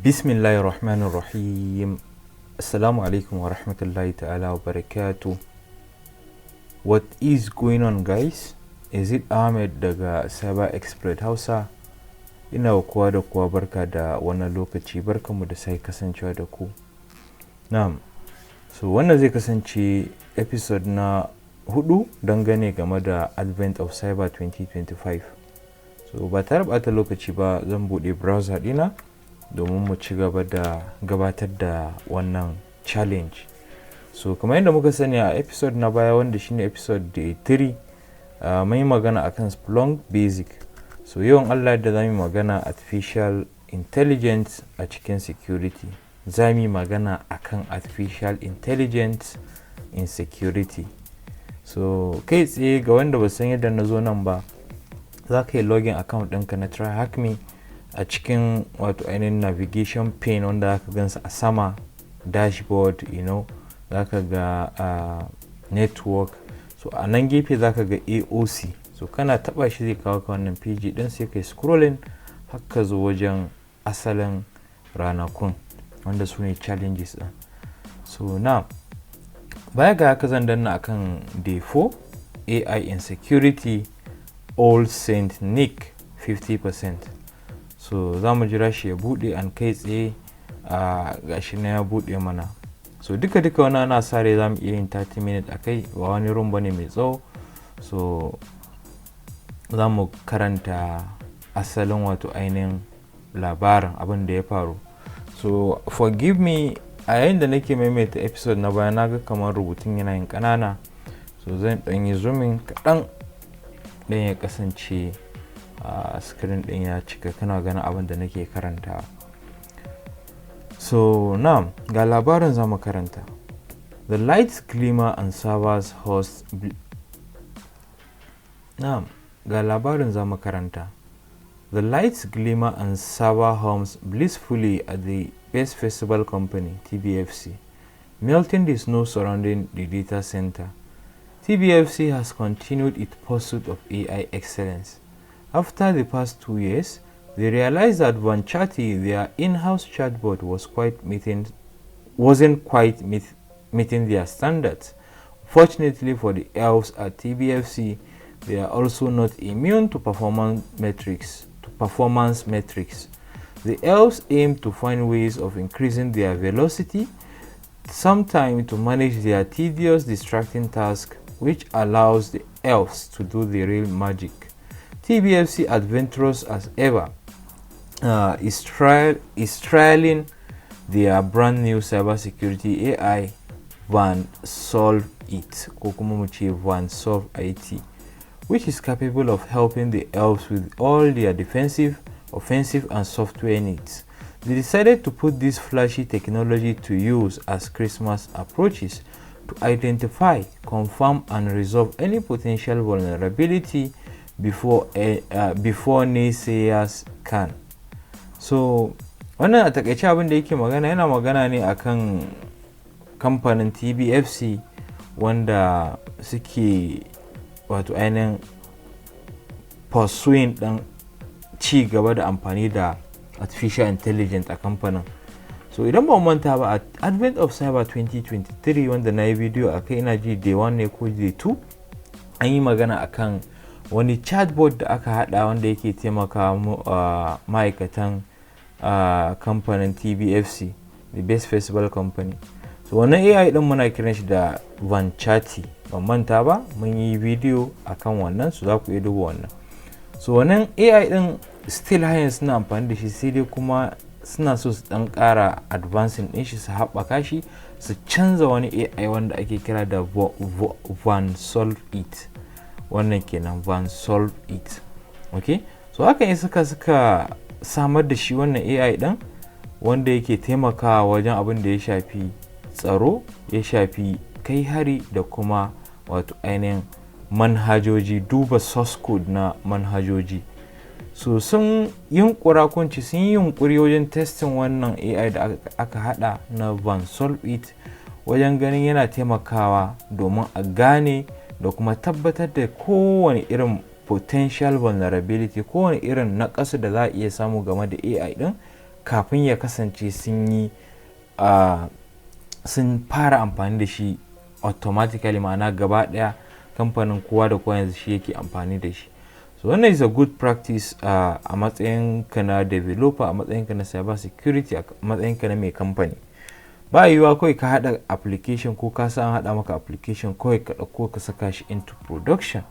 Bismillahirrahmanirrahim. Assalamu alaikum wa rahmatullahi ta'ala wa barakatuh. What is going on, guys? Is it Ahmed daga Cyber Expert Hausa? Ina wa kowa da kowa barka da wannan lokaci, barkanmu da sai kasancewa da ku. Na'am. So wannan zai kasance episode na 4 dangane game da Advent of Cyber 2025. So ba tare bata lokaci ba zan bude browser dina domin mu ci gaba da gabatar da wannan challenge. So kamar yadda muka sani a episode na baya wanda shine episode 3 mai magana akan Splunk basic. So yawan Allah da zamu magana artificial intelligence a cikin security. Zamu magana akan artificial intelligence in security. So kai tsaye ga wanda ba san yadda na zo nan ba, za ka yi login account ɗinka na TryHackMe a cikin wato ainihin navigation pane wanda aka gansa a sama dashboard, za ka ga network. So a nan gefe za ka ga AOC. So kana taba shi zai kawo ka wannan page din, sai kai scrolling haka zo wajen asalin ranakun wanda su ne challenges din. So now baya ga haka zan danna akan day 4 AI in security all sAInt nick 50%. So za mu jira shi ya bude an kai tsaye gashi na ya bude mana. So duka wani ana sare za mu iya yin 30 minutes akai, ba wani room bane mai tsawo. So za mu karanta asalin wato ainihin labarin abin da ya faru. So forgive me, a yayin da nake maimaita episode na baya naga kamar rubutun yana yin kanana, so zan dan yi zooming kaɗan dan ya kasance screen din ya cika kana ganin abin da nake karanta. So now ga labarin za mu karanta. The lights glimmer and servers host ga labarin za mu karanta. The lights glimmer and server homes blissfully at the best festival company, TBFC, melting the snow surrounding the data center. TBFC has continued its pursuit of AI excellence. After the past 2 years, they realized that Vanchati, their in-house chatbot, wasn't quite meeting their standards. Fortunately for the elves at TBFC, they are also not immune to performance metrics. The elves aim to find ways of increasing their velocity, sometimes to manage their tedious, distracting tasks, which allows the elves to do the real magic. TBFC, adventurous as ever, is trialing their brand new cybersecurity AI, sAInt, which is capable of helping the elves with all their defensive, offensive, and software needs. They decided to put this flashy technology to use as Christmas approaches to identify, confirm, and resolve any potential vulnerability before naysayers can. So wannan a takaice abin da yake yana magana ne akan kamfanin TBFC wanda suke wato ainihin pursuing dan ci gaba da amfani da artificial intelligence a kamfanin. So idan ba manta ba, a Advent of Cyber 2023 wanda na yi video a kai, ina ji day 1 ne ko day 2, an yi magana akan wani chatbot da aka hada wanda yake taimaka ma'aikatan kamfanin TBFC, the best festival company. So wannan AI din muna kiran shi da Vanchati, ban manta ba mun yi video akan wannan, su za ku iya duba wannan. So wannan AI din still hayan suna amfani da shi, sai dai kuma suna so su dan kara advancing din shi, su haɓaka shi, su canza wani AI wanda ake kira da sAInt. Wannan kenan sAInt. Okay, so hakan yi suka samar da shi wannan AI din wanda yake taimakawa wajen abin da ya shafi tsaro, ya shafi kai hari da kuma wato ainihin manhajoji, duba source code na manhajoji. So sun yi yunkuri wajen testing wannan AI da aka hada na sAInt wajen ganin yana taimakawa domin a gane da kuma tabbatar da kowane irin potential vulnerability, kowane irin naƙasu da za a iya samu game da AI din kafin ya kasance sun fara amfani da shi automatically, ma'ana gaba daya kamfanin kowa da kowa yanzu shi yake amfani da shi. So wannan is a good practice a matsayin ka na developer, a matsayin ka na cyber security, a matsayin ka na mai kamfani. Ba yiwuwa kawai ka hada application ko ka san hada maka application kawai ka dauko ka saka shi into production.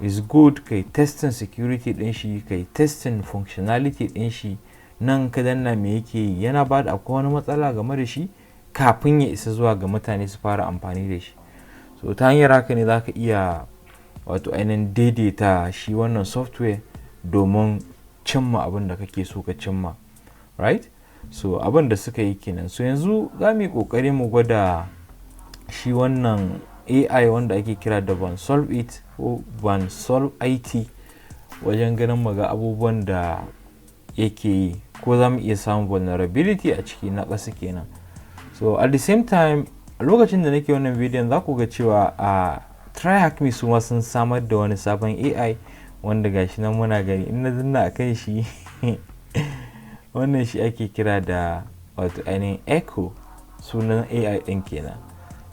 Is good kai testing security din shi, kai testing functionality din shi, nan ka danna me yake yana bada akwai wani matsala game da shi kafin ya isa zuwa ga mutane su fara amfani da shi. So ta hanyar haka ne zaka iya wato ainihin daidaita shi wannan software domin cimma abin da kake so ka cimma, right? So abin da suka yi kenan. So yanzu za mu yi kokari mu gwada shi wannan AI wanda ake kira da sAInt ko sAInt wajen ganin muga abubuwan da yake yi ko za mu iya samun vulnerability a ciki na ƙasa kenan. So at the same time a lokacin da nake wannan bidiyon za ku ga cewa a tryhackme su ma sun samar da wani sabon AI wanda gashi nan muna gani in na danna a kan shi wannan shi ake kira da wato ainihin echo, sunan AI ɗin kenan.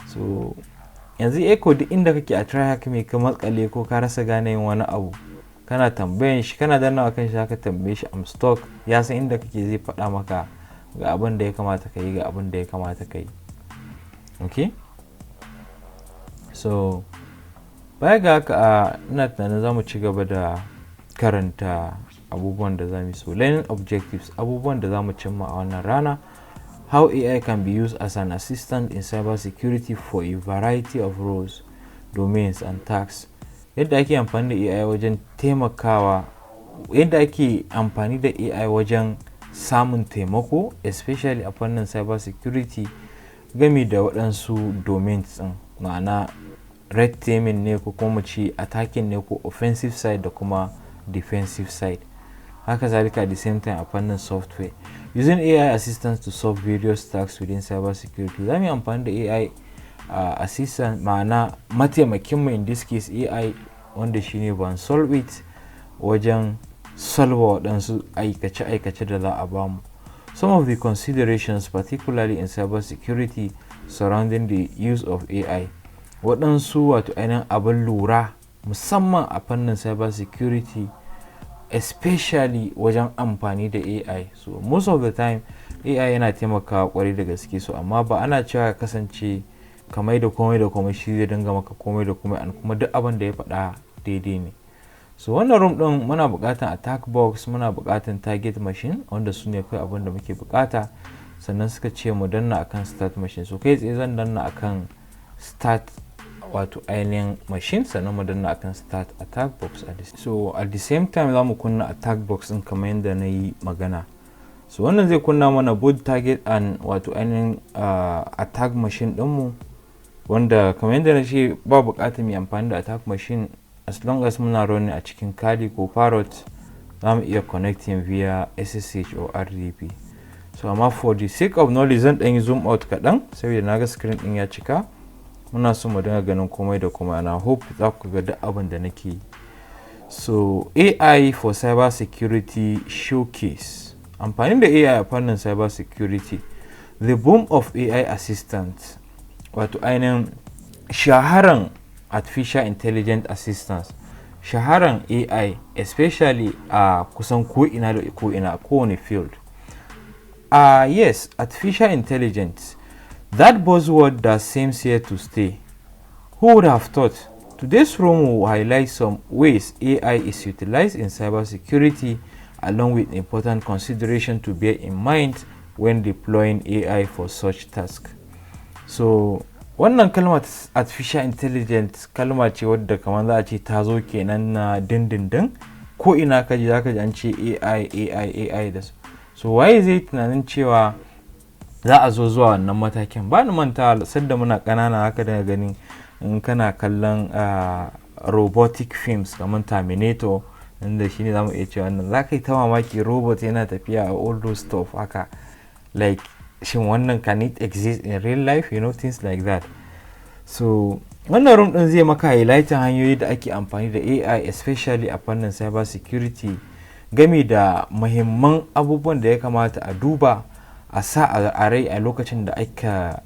So yanzu echo duk inda kake a tryhackme ka matsale ko ka rasa gane yin wani abu kana tambayan shi, kana danna a kan shi haka tambaye shi I'm stuck, ya san inda kake zai faɗa maka ga abin da ya kamata ka yi, ga abin da ya kamata ka yi. Okay, so baya ga haka ina tunanin za mu ci gaba da karanta abubuwan da za mu yi. So learning objectives, abubuwan da za mu cimma a wannan rana. How AI can be used as an assistant in cybersecurity for a variety of roles, domains and tasks. Yadda ake amfani da AI wajen taimakawa, yadda ake amfani da AI wajen samun taimako especially a fannin cybersecurity gami da waɗansu domains ɗin, ma'ana red teaming ne ko kuma ce attacking ne ko offensive side da kuma defensive side. Haka zalika at the same time a fannin software. Using AI assistants to solve various tasks within cybersecurity. Za mu yi amfani da AI assistant, ma'ana mataimakin mu in this case AI wanda shine sAInt wajen solve waɗansu aikace-aikace da za a bamu. Some of the considerations particularly in cybersecurity surrounding the use of AI. Waɗansu wato ainihin abin lura musamman a fannin cybersecurity especially wajen amfani da AI. So most of the time AI yana taimakawa kwarai da gaske, so amma ba ana cewa kasance kamar da komai shi zai dinga maka komai da komai an kuma duk abin da ya faɗa daidai ne. So wannan room din muna buƙatan attack box, muna buƙatan target machine wanda su ne kai abin da muke buƙata, sannan suka ce mu danna akan start machine. So kai tsaye zan danna akan start wato ainihin machine, sannan mu danna akan start attack box. So at the same time za mu kunna attack box din kamar yadda na yi magana. So wannan zai kunna mana both target and wato ainihin attack machine ɗinmu, wanda kamar yadda na ce ba buƙatar mu amfani da attack machine as long as muna running a cikin kali ko parrot za mu iya connecting via SSH or RDP. So amma for the sake of knowledge zan ɗan yi zoom out kaɗan saboda na ga screen ɗin ya cika. Muna so mu dinga ganin komai da komai and I hope za ku ga duk abin da nake yi. So AI for cyber security showcase. Amfani da AI a fannin cyber security. The boom of AI assistants, wato ainihin shaharan artificial intelligence assistants, shaharan AI especially a kusan ko'ina da ko'ina, kowane field. Yes, artificial intelligence, that buzzword that seems here to stay. Who would have thought? Today's room will highlight some ways AI is utilized in cybersecurity along with important consideration to bear in mind when deploying AI for such tasks. So wannan kalmar artificial intelligence kalma ce wadda kamar za a ce ta zo kenan na dindindin, ko ina ka ji zaka ji an ce AI da su. So waye zai tunanin cewa za a zo zuwa wannan matakin? Ba ni manta sadda muna ƙanana haka daga gani in kana kallon robotic films kamar Terminator, inda shine zamu iya cewa wannan za ka yi ta mamaki robot yana tafiya a all those stuff haka, like shin wannan can it exist in real life, you know, things like that. So wannan room din zai maka highlighting hanyoyi da ake amfani da AI especially a fannin cyber security game da muhimman abubuwan da ya kamata a duba a sa a rai a lokacin da aka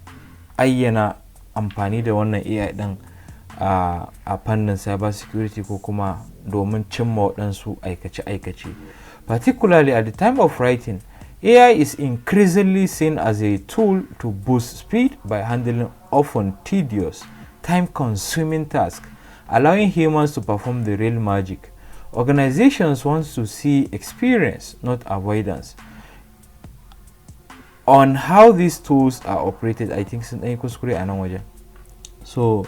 ayyana amfani da wannan AI din a fannin cyber security ko kuma domin cimma waɗansu aikace-aikace. Particularly at the time of writing, AI is increasingly seen as a tool to boost speed by handling often tedious, time-consuming tasks, allowing humans to perform the real magic. Organizations want to see experience, not avoidance. On how these tools are operated, I think sun ɗan yi kuskure a nan wajen. So,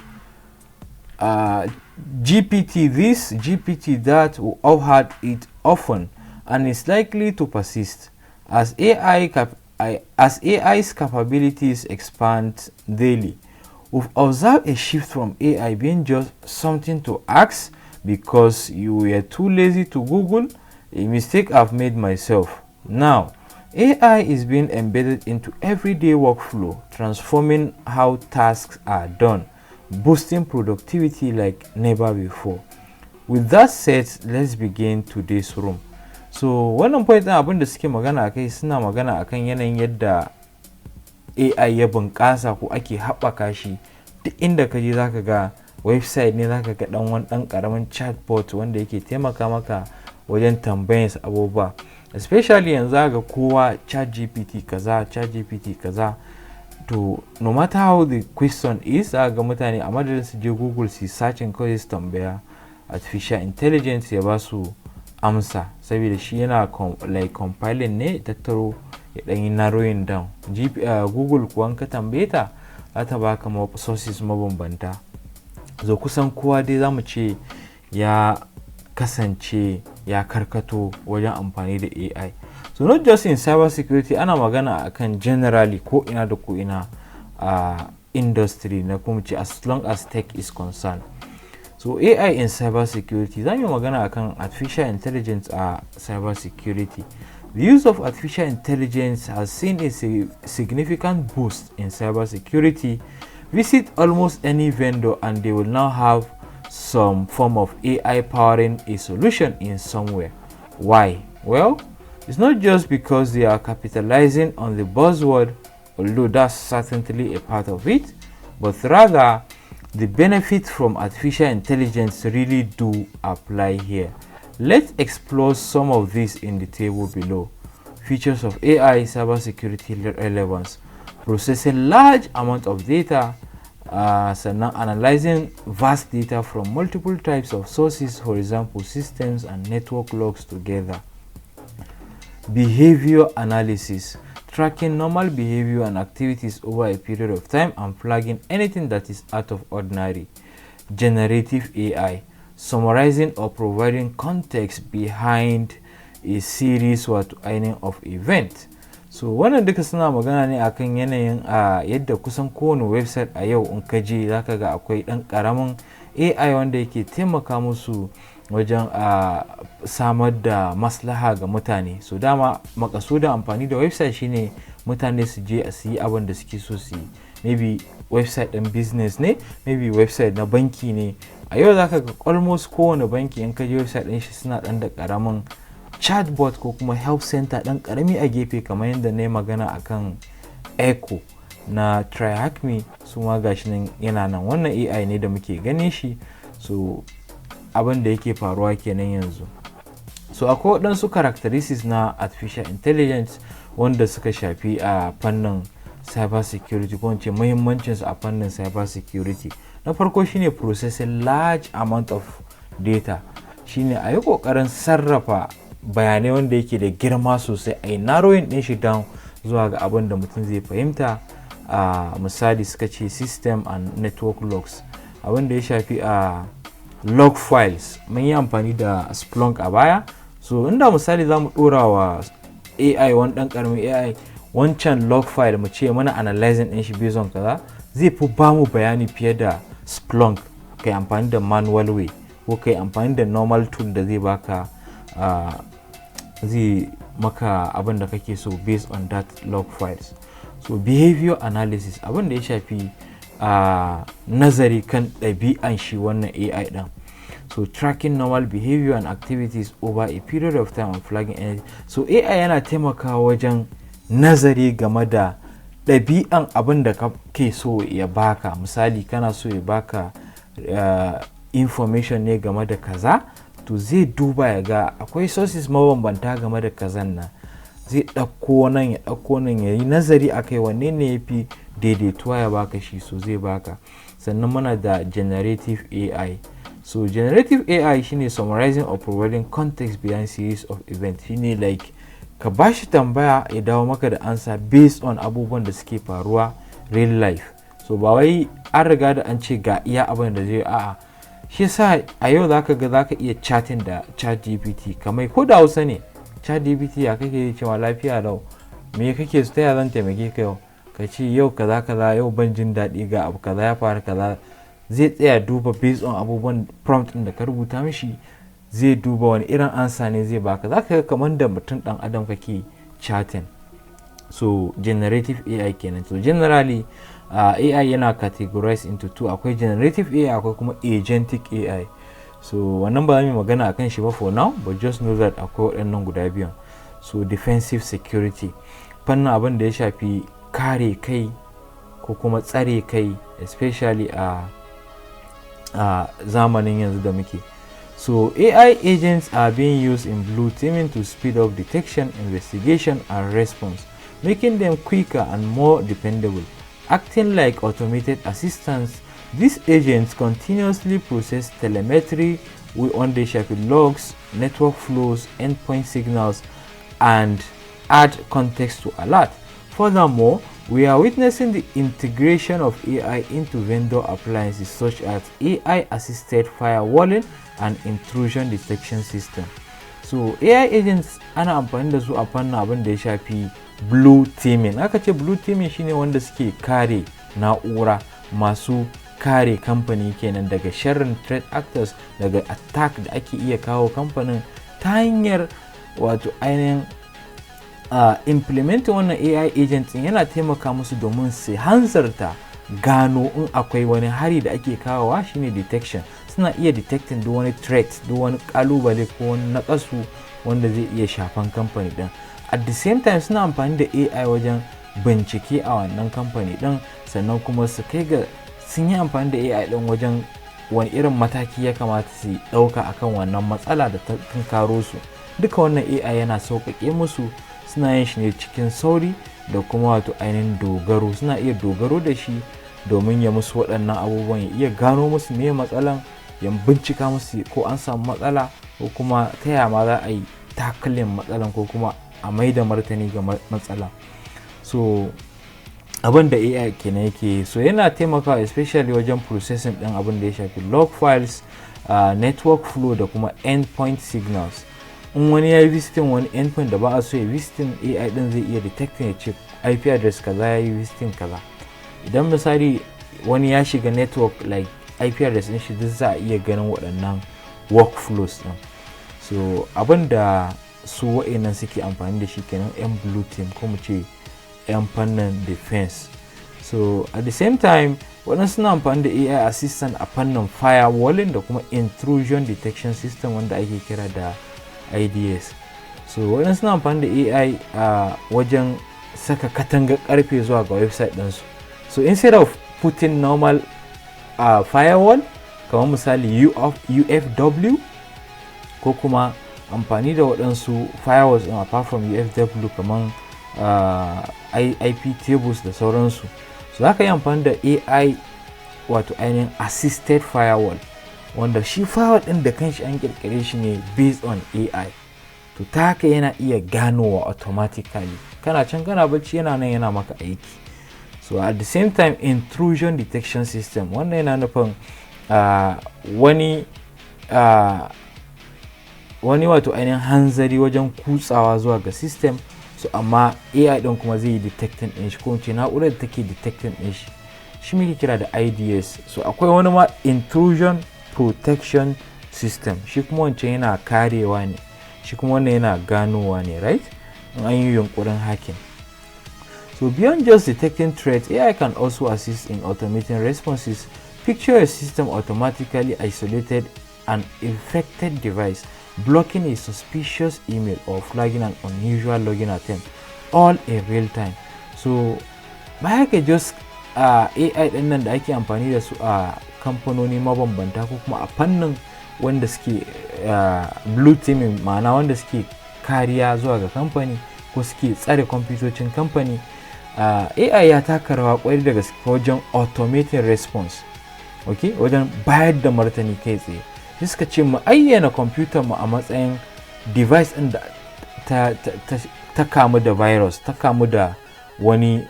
GPT this, GPT that, we all had it often and is likely to persist as AI's capabilities expand daily. We've observed a shift from AI being just something to ask because you were too lazy to Google, a mistake I've made myself. Now, AI is being embedded into everyday workflow, transforming how tasks are done, boosting productivity like never before. With that said, let's begin today's room. So wannan point din abin da suke magana akai suna magana akan yanayin yadda AI ya bunƙasa ko ake haɓaka shi. Duk inda ka je zaka ga website ne, zaka ga wani ɗan ƙaramin chatbot wanda yake taimaka maka wajen tambayar abubuwa. Especially yanzu ga kowa ChatGPT kaza, ChatGPT kaza. To no matter how the question is, ga mutane a madadin su je Google su searching kawai su tambaya artificial intelligence ya ba su amsa, saboda shi yana like compiling ne tattaro ya ɗan yi narrowing down. Google kuwa ka tambaye ta za ta baka sources mabambanta. So kusan kowa dai zamu ce ya kasance ya karkato wajen amfani da AI. So not just in cyber security, ana magana akan generally ko ina da ko ina industry na kuma ce as long as tech is concerned. So AI in cyber security, zamu magana akan artificial intelligence a cyber security. The use of artificial intelligence has seen a significant boost in cyber security. Visit almost any vendor and they will now have some form of AI powering a solution in somewhere. Why? Well, it's not just because they are capitalizing on the buzzword, although that's certainly a part of it, but rather the benefits from artificial intelligence really do apply here. Let's explore some of these in the table below. Features of AI cybersecurity relevance: processing large amount of data, analyzing vast data from multiple types of sources, horizontal systems and network logs together. Behavior analysis: tracking normal behavior and activities over a period of time and flagging anything that is out of ordinary. Generative AI: summarizing or providing context behind a series or of event. So wannan duka suna magana ne akan yanayin yadda kusan kowane website a yau in ka je zaka ga akwai ɗan ƙaramin AI wanda yake taimaka musu wajen samar da maslaha ga mutane. So dama makasudin amfani da website shine mutane su je su yi abin da suke so su yi. Maybe website ɗin business ne, maybe website na banki ne. A yau zaka ga almost kowane banki in ka je website ɗin shi suna ɗan da ƙaramin chatbot ko kuma help center ɗan ƙarami a gefe, kamar yadda na yi magana akan echo na TryHackMe. Su ma gashi nan yana nan, wannan AI ne da muke ganin shi. So abin da yake faruwa kenan yanzu. So akwai waɗansu characteristics na artificial intelligence wanda suka shafi a fannin cyber security, ko ince muhimmancinsu a fannin cyber security. Na farko shine processing large amount of data, shine a yi ƙoƙarin sarrafa bayanai wanda yake da girma sosai, a yi narrowing ɗin shi down zuwa ga abin da mutum zai fahimta. Misali suka ce system and network logs, abin da ya shafi log files. Mun yi amfani da Splunk a baya. So inda misali za mu ɗora wa AI wani ɗan ƙaramin AI wancan log file mu ce mana analyzing ɗin shi based on kaza, zai fi ba mu bayani fiye da Splunk. Kai amfani da manual way ko kai amfani da normal tool da zai baka zai maka abin da kake so based on that log files. So behavior analysis, abin da ya shafi nazari kan ɗabi'an shi wannan AI ɗin. so tracking normal behavior and activities over a period of time and flagging anything. So AI yana taimakawa wajen nazari game da ɗabi'an abin da kake so ya baka. Misali kana so ya baka information ne game da kaza, to zai duba ya ga akwai sources mabambanta game da kazan nan, zai ɗauko nan ya yi nazari akai wanne ne ya fi daidaituwa ya baka shi, so zai baka. Sannan muna da generative AI. So generative AI shine summarizing or providing context behind series of events. Shine like ka bashi tambaya ya dawo maka da answer based on abubuwan da suke faruwa real life. So ba wai an riga da an ce ga iya abin da zai, a'a. Shi yasa a yau zaka iya chatting da ChatGPT, kamar ko da Hausa ne. ChatGPT ya kake cewa lafiya lau, me kake so, ta zan taimake ka yau, ka ce yau kaza yau ban jin daɗi ga abu kaza ya faru kaza, zai tsaya duba based on abubuwan prompt ɗin da ka rubuta mishi, zai duba wani irin ansa ne zai baka. Zaka ga kamar da mutum dan adam kake chatting. So generative AI kenan. So generally AI yana categorized into two, akwai generative AI akwai kuma agentic AI. So wannan ba mu magana akan shi ba for now, but just know that akwai waɗannan guda biyan. So defensive security, fannin abin da ya shafi kare kai ko kuma tsare kai, especially a zamanin yanzu da muke. So AI agents are being used in blue teaming to speed up detection, investigation and response, making them quicker and more dependable. Acting like automated assistants, these agents continuously process telemetry on the logs, network flows, endpoint signals, and add context to alert. Furthermore, we are witnessing the integration of AI into vendor appliances such as AI-assisted firewalling and intrusion detection system. So AI agents ana amfani da su a fannin abin da ya shafi blue teaming. Aka ce blue teaming shine wanda suke kare na'ura, masu kare kamfani kenan daga sharrin threat actors, daga attack da ake iya kawo kamfanin ta hanyar wato ainihin implementing wannan AI agents yana taimaka musu domin su hanzarta gano in akwai wani hari da ake kawowa, shine detection. Suna iya detecting duk wani threat, duk wani kalubale ko wani nakasu wanda zai iya shafan kamfani din. At the same time suna amfani da AI wajen bincike a wannan kamfani din, sannan kuma su kai ga sun yi amfani da AI din wajen wani irin mataki ya kamata su dauka akan wannan matsala da ta tunkaro su. Duka wannan AI yana sauƙaƙe musu, suna yin shi ne cikin sauri da kuma wato ainihin dogaro. Suna iya dogaro da shi domin ya musu waɗannan abubuwan, ya iya gano musu me matsalan, ya bincika musu ko an samu matsala ko kuma ta yaya ma za a yi tackling matsalan ko kuma a mai da martani ga matsala. So abin da AI kenan yake, so yana taimakawa especially wajen processing ɗin abin da ya shafi log files, network flow da kuma endpoint signals. In wani ya yi visiting wani endpoint da ba a so ya visiting, AI din zai iya detecting ya ce IP address kaza ya yi visiting kaza. Idan misali wani ya shiga network like IP address din shi, duk za a iya ganin waɗannan workflows din. So abin da su wa'annan suke amfani da shi kenan yan blue team ko mu ce yan fannin defense. So at the same time waɗansu suna amfani da AI assistant a fannin firewalling da kuma intrusion detection system wanda ake kira da IDS. So waɗansu suna amfani da AI a wajen saka katangar karfe zuwa ga website ɗinsu. So instead of putting normal firewall kamar misali UFW ko kuma amfani da waɗansu firewalls ɗin apart from UFW kamar IP tables da sauransu, so za ka yi amfani da AI wato ainihin assisted firewall, wanda shi firewall ɗin da kanshi an kirkire shi ne based on AI. To ta haka yana iya ganowa automatically, kana can kana bacci yana nan yana maka aiki. So at the same time intrusion detection system, wannan yana nufin wani wato ainihin hanzari wajen kutsawa zuwa ga system. So amma AI ɗin kuma zai yi detecting ɗin shi, ko ce na'urar da take detecting ɗin shi, shi muke kira da IDS. So akwai wani ma intrusion protection system, shi kuma wancan yana karewa ne, shi kuma wannan yana ganowa ne, right, in an yi yunkurin hacking. So beyond just detecting threats, AI can also assist in automating responses. Picture a system automatically isolated an infected device, blocking a suspicious email, or flagging an unusual login attempt, all in real time. So baya ga just AI din nan da ake amfani da su a kamfanoni mabambanta ko kuma a fannin wanda suke blue teaming, ma'ana wanda suke kariya zuwa ga kamfani ko suke tsare kwamfutocin kamfani, AI ya taka rawa kwari da gaske wajen automating response, okay, wajen bayar da martani kai tsaye. Sai suka ce mu ayyana kwamfutar mu a matsayin device ɗin da ta kamu da virus, ta kamu da wani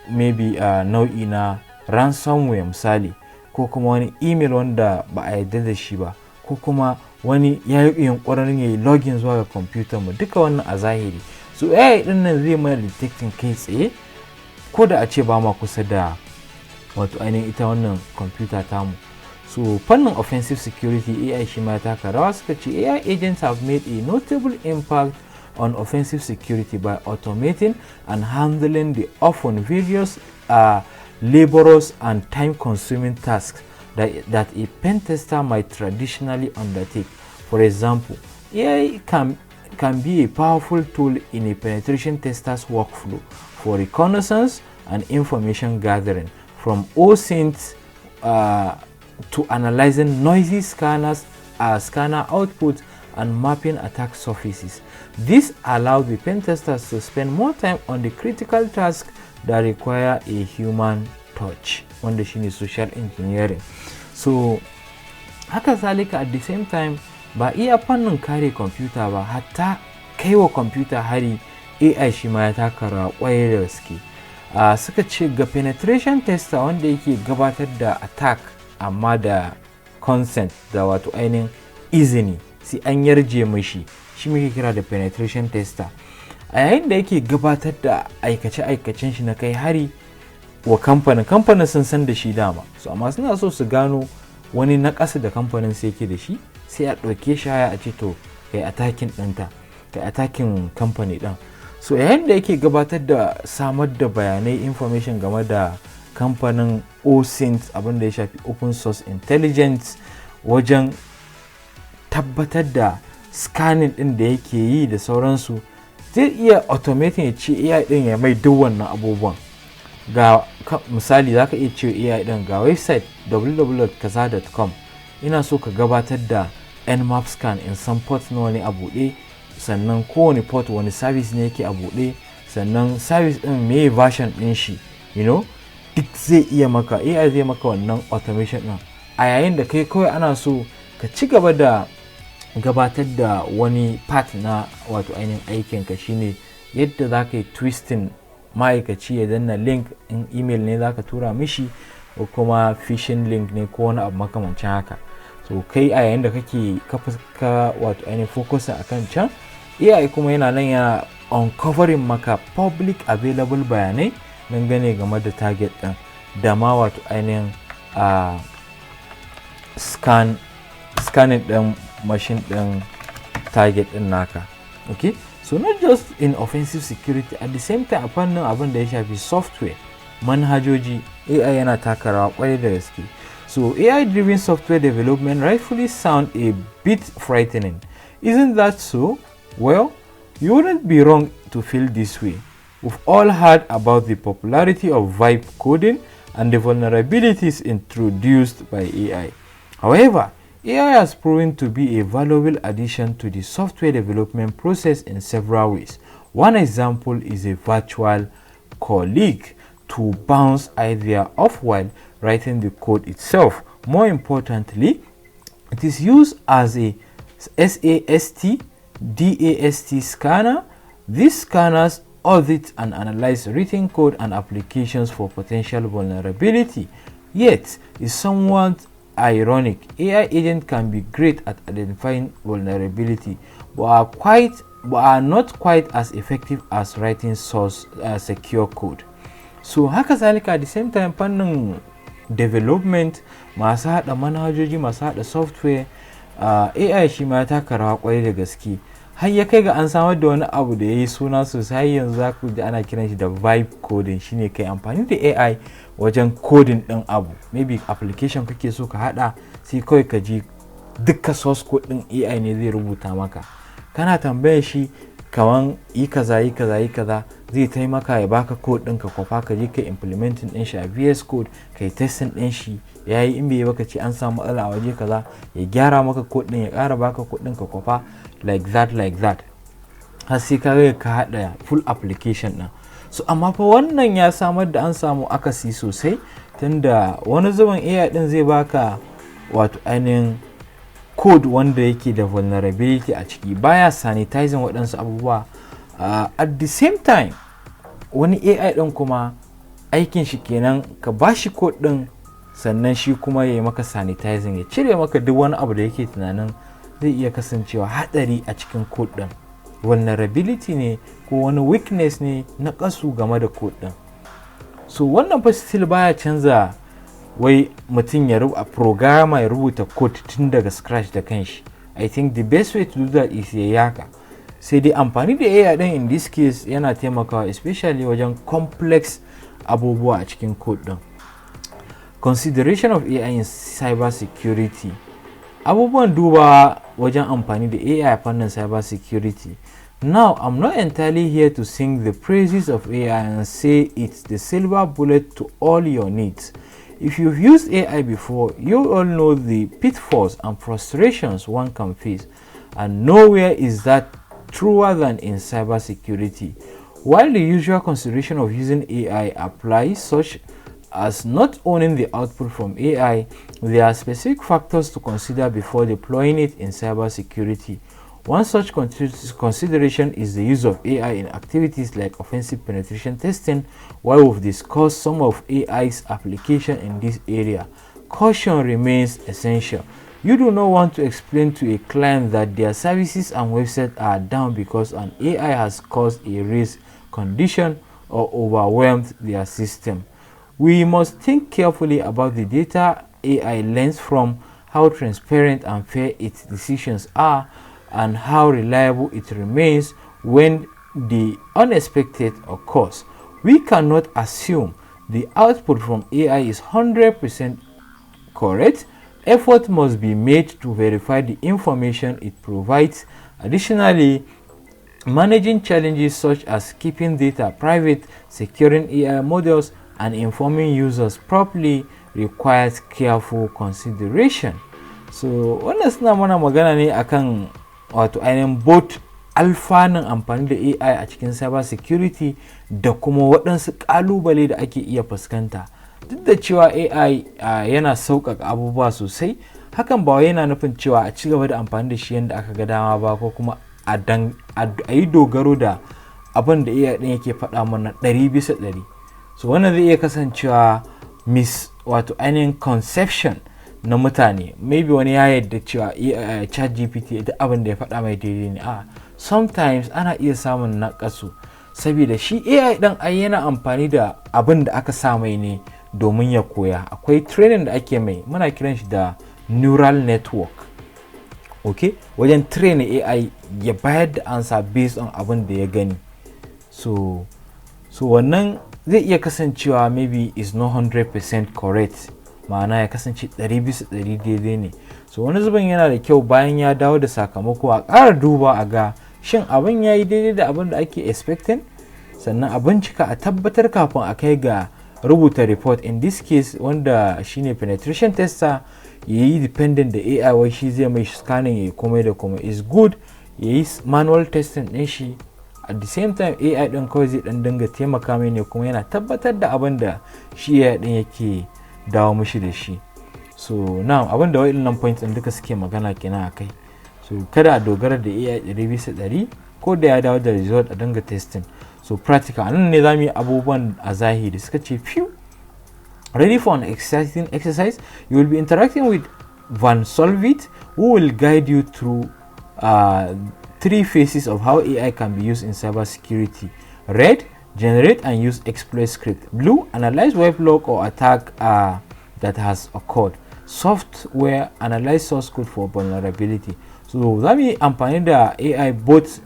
maybe nau'i na ransomware misali, ko kuma wani email wanda ba a yarda da shi ba, ko kuma wani ya yi yunkurin ya yi login zuwa ga kwamfutar mu, duka wannan a zahiri. So AI din nan zai mana detecting kai tsaye ko da a ce ba ma kusa da wato ainihin ita wannan kwamfuta tamu. So fannin offensive security, AI shi ma taka rawa. Suka ce AI agents have made a notable impact on offensive security by automating and handling the often various laborious and time-consuming tasks that a pen tester might traditionally undertake. For example, AI can be a powerful tool in a penetration tester's workflow for reconnaissance and information gathering, from sAInt to analyzing noisy scanner output and mapping attack surfaces. This allows the pen testers to spend more time on the critical tasks that require a human touch, wanda shine social engineering. So haka zalika at the same time ba iya fannin kare kwamfuta ba, hatta kaiwa kwamfuta hari AI shi ma ya taka rawa kwarai da gaske. Suka ce ga penetration tester wanda yake gabatar da attack amma da consent, da wato ainihin izini, sai an yarje mashi, shi muke kira da penetration tester. A yayin da yake gabatar da aikace-aikacen shi na kai hari wa kamfanin sun san da shi dama, so amma suna so su gano wani naƙasa da kamfanin sai yake da shi, sai a ɗauke shi haya a ce to kai attacking ɗinta, kai attacking kamfani ɗin. So yayin da yake gabatar da samar da bayanai information game da kamfanin sAInt, abin da ya shafi open source intelligence, wajen tabbatar da scanning din da yake yi da sauransu, zai iya automating ya ce AI din ya mai duk wannan abubuwan. Ga misali zaka iya ce AI din ga website www.kaza.com, ina so ka gabatar da nmap scan in san port nawa ne a buɗe, sannan kowane port wani service ne yake a buɗe, sannan service din me version din shi, you know, duk zai iya maka, AI zai maka wannan automation din. A yayin da kai kawai ana so ka ci gaba da gabatar da wani part na wato ainihin aikinka, shine yadda za ka yi twisting ma'aikaci ya danna link in email ne za ka tura mishi, ko kuma phishing link ne ko wani abu makamancin haka. So kai a yayin da kake ka wato ainihin focus a kan can, AI kuma yana nan yana uncovering maka public available bayanai dangane game da target din, da ma wato ainihin scanning din machine din target din naka. Okay, so not just in offensive security, at the same time a fannin abin da ya shafi software, manhajoji, AI yana taka rawa kwarai da gaske. So AI driven software development rightfully sound a bit frightening, isn't that so? Well, you wouldn't be wrong to feel this way. We've all heard about the popularity of vibe coding and the vulnerabilities introduced by AI. However, AI has proven to be a valuable addition to the software development process in several ways. One example is a virtual colleague to bounce ideas off while writing the code itself. More importantly, it is used as a sAInt, DAST scanner. These scanners audit and analyze written code and applications for potential vulnerability. Yet, it's somewhat ironic. AI agents can be great at identifying vulnerability, but are not quite as effective as writing source secure code. So haka zalika at the same time fannin development, masu haɗa manhajoji, masu haɗa software, AI shi ma ya taka rawa kwarai da gaske. Har ya kai ga an samar da wani abu da ya yi suna sosai, yanzu za ku ji ana kiran shi da vibe coding, shine kai amfani da AI wajen coding ɗin abu. Maybe application kake so ka haɗa, sai kawai ka ji duka source code din AI ne zai rubuta maka. Kana tambayar shi kaman yi kaza zai taimaka ya baka code din ka kwafa ka je ka implementing din shi a VS Code kai testing din shi yayi in bai baka ce an samu matsala a waje kaza ya gyara maka code din ya ƙara baka code din ka kwafa like that har sai ka hada full application din. So amma fa wannan ya samar da an samu akasi sosai, tunda wani zuban AI din zai baka wato ainihin code wanda yake da vulnerability a ciki, baya sanitizing waɗansu abubuwa. At the same time wani AI din kuma aikin shi kenan ka bashi code din sannan shi kuma ya yi maka sanitizing, ya cire maka duk wani abu da yake tunanin zai iya kasancewa hadari a cikin code din, vulnerability ne ko wani weakness ne na kasu game da code din. So wannan fa still baya canza wai mutum ya programmer ya rubuta code tun daga scratch da kanshi. I think the best way to do that is ya yaka. Sai dai amfani da AI din in this case yana taimakawa especially wajen complex abubuwa a cikin code din. Consideration of AI in cybersecurity. Abubuwan duba wajen amfani da AI a fannin cybersecurity. Now, I'm not entirely here to sing the praises of AI and say it's the silver bullet to all your needs. If you've used AI before, you all know the pitfalls and frustrations one can face, and nowhere is that truer than in cybersecurity. While the usual consideration of using AI applies, such as not owning the output from AI, there are specific factors to consider before deploying it in cybersecurity. One such consideration is the use of AI in activities like offensive penetration testing. While we've discussed some of AI's application in this area, caution remains essential. You do not want to explain to a client that their services and websites are down because an AI has caused a race condition or overwhelmed their system. We must think carefully about the data AI learns from, how transparent and fair its decisions are, and how reliable it remains when the unexpected occurs. We cannot assume the output from AI is 100% correct. Effort must be made to verify the information it provides. Additionally, managing challenges such as keeping data private, securing AI models, and informing users properly requires careful consideration. So wannan suna mana magana ne akan wato ainihin both alfanun amfani da AI a cikin cyber security da kuma waɗansu ƙalubale da ake iya fuskanta. Duk da cewa AI yana sauƙaƙa abubuwa sosai, hakan ba yana nufin cewa a ci gaba da amfani da shi yadda aka ga dama ba, ko kuma a yi dogaro da abin da AI ɗin yake faɗa mana 100%. So wannan zai iya kasancewa wato ainihin conception na mutane. Maybe wani ya yadda cewa ChatGPT da abin da ya faɗa mai daidai ne. Sometimes ana iya samun naƙasu saboda shi AI ɗin yana amfani da abin da aka sa mai ne domin ya koya. Akwai training da ake mai, muna kiran shi da neural network. Okay, wajen train AI ya bayar da answer based on abin da ya gani. So wannan zai iya kasancewa maybe is not 100% correct, ma'ana ya kasance 100% daidai ne. So wani zuban yana da kyau bayan ya dawo da sakamako a ƙara duba a ga shin abin ya yi daidai da abin da ake expecting, sannan a bincika a tabbatar kafin a kai ga rubuta report. In this case wanda shine penetration tester, ya yi dependent da AI wai shi zai mai scanning ya yi komai da komai is good, ya yi manual testing ɗin shi. At the same time AI ɗin kawai zai ɗan dinga taimaka mai ne, kuma yana tabbatar da abin da shi AI ɗin yake dawo mishi da shi. So now abin da wa'innan points ɗin duka suke magana kenan a kai. So kada a dogara da AI 100%, ko da ya dawo da result a dinga testing. So practical anan ne za mu yi abubuwan a zahiri. Suka ce few ready for an exciting exercise. You will be interacting with Van Solvit, who will guide you through 3 phases of how AI can be used in cybersecurity. Red, generate and use exploit script. Blue, analyze web log or attack that has occurred. Software, analyze source code for vulnerability. So za mu yi amfani da AI both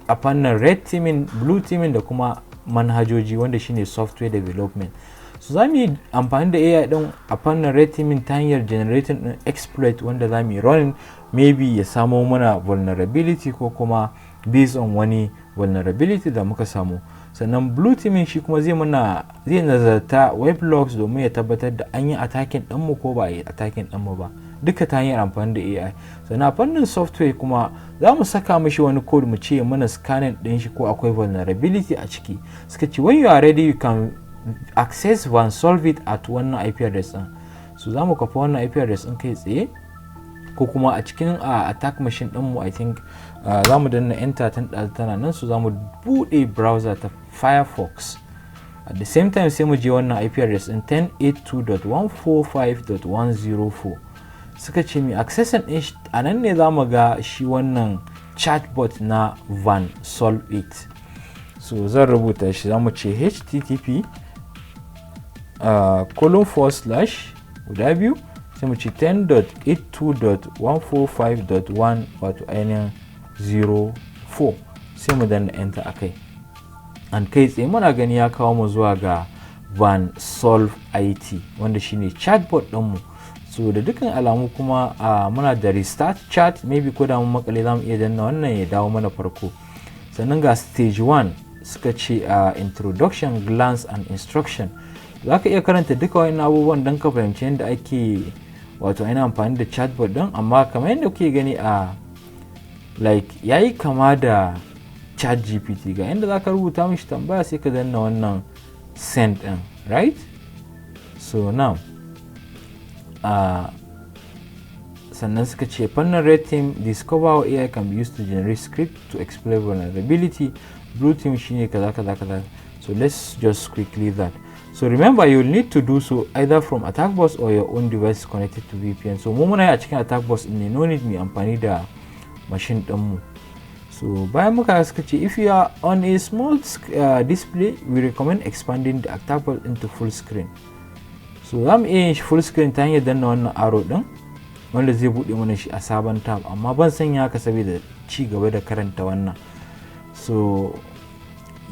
a fannin red teaming, blue teaming da kuma manhajoji wanda shine software development. so za mu yi amfani da AI din a fannin red teaming ta hanyar generating din exploit wanda za mu yi running, maybe ya samo mana vulnerability ko kuma based on wani vulnerability da muka samu. Sannan blue teaming shi kuma zai nazarta web logs domin ya tabbatar da an yi attacking ɗinmu ko ba a yi attacking ɗinmu ba, duka ta hanyar amfani da AI. Sannan a fannin software kuma za mu saka mishi wani code mu ce mana scanning ɗin shi ko akwai vulnerability a ciki. Suka ce when you are ready you can access and solve it at wannan IP address ɗin. So za mu kafa wannan IP address ɗin kai tsaye ko kuma a cikin attack machine ɗinmu I think za mu danna enter tana nan, so za mu buɗe browser ta Firefox. At the same time sai mu je wannan IP address ɗin 1082.145.104. suka ce mi accessing ɗin shi a nan ne za mu ga shi wannan chatbot na van solve it. So zan rubuta shi, za mu ce http guda biyu sai mu ce 10.82.145.1 wato ainihin 04 sai mu danna enter akai, an kai tsaye muna gani ya kawo mu zuwa ga van solve it wanda shine chatbot ɗinmu. So da dukkan alamu kuma muna da restart chat, maybe ko da mun makale za mu iya danna wannan ya dawo mana farko. Sannan ga stage 1 suka ce introduction, glance and instruction. Za ka iya karanta duka wani abubuwan don ka fahimci yadda ake wato ainihin amfani da chatbot din, amma kamar yadda kuke gani like yayi kama da chat GPT. Ga yadda za ka rubuta mishi tambaya sai ka danna wannan send din, right? So now sannan suka ce fannin red team discover how AI can be used to generate script to exploit vulnerability. Blue team shine kaza. So let's just quickly that. So remember you will need to do so either from attack box or your own device connected to VPN. So mu muna yi a cikin attack box ne, no need mu amfani da machine ɗinmu. So bayan muka suka ce if you are on a small display we recommend expanding the attack box into full screen. So za mu iya yin shi full screen ta hanyar danna wannan arrow din wanda zai buɗe mana shi a sabon tab, amma ban sanya haka saboda ci gaba da karanta wannan. So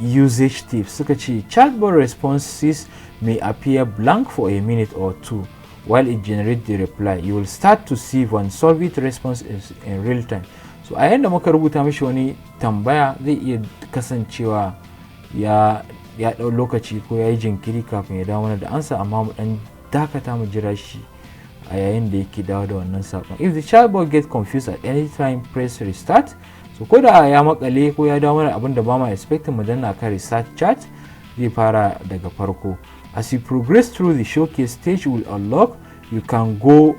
usage tips suka ce chatbot responses may appear blank for a minute or two while it generates the reply. You will start to see when solve it responses in real time. So a yanda muka rubuta mishi wani tambaya zai iya kasancewa ya ɗau lokaci ko ya yi jinkiri kafin ya dawo mana da ansa, amma mu ɗan dakata mu jira shi a yayin da yake dawo da wannan saƙon. If the chatbot get confused at any time press restart. So ko da ya makale ko ya dawo mana abin da ba ma expecting, mu danna kan restart chat zai fara daga farko. As you progress through the showcase stage will unlock, you can go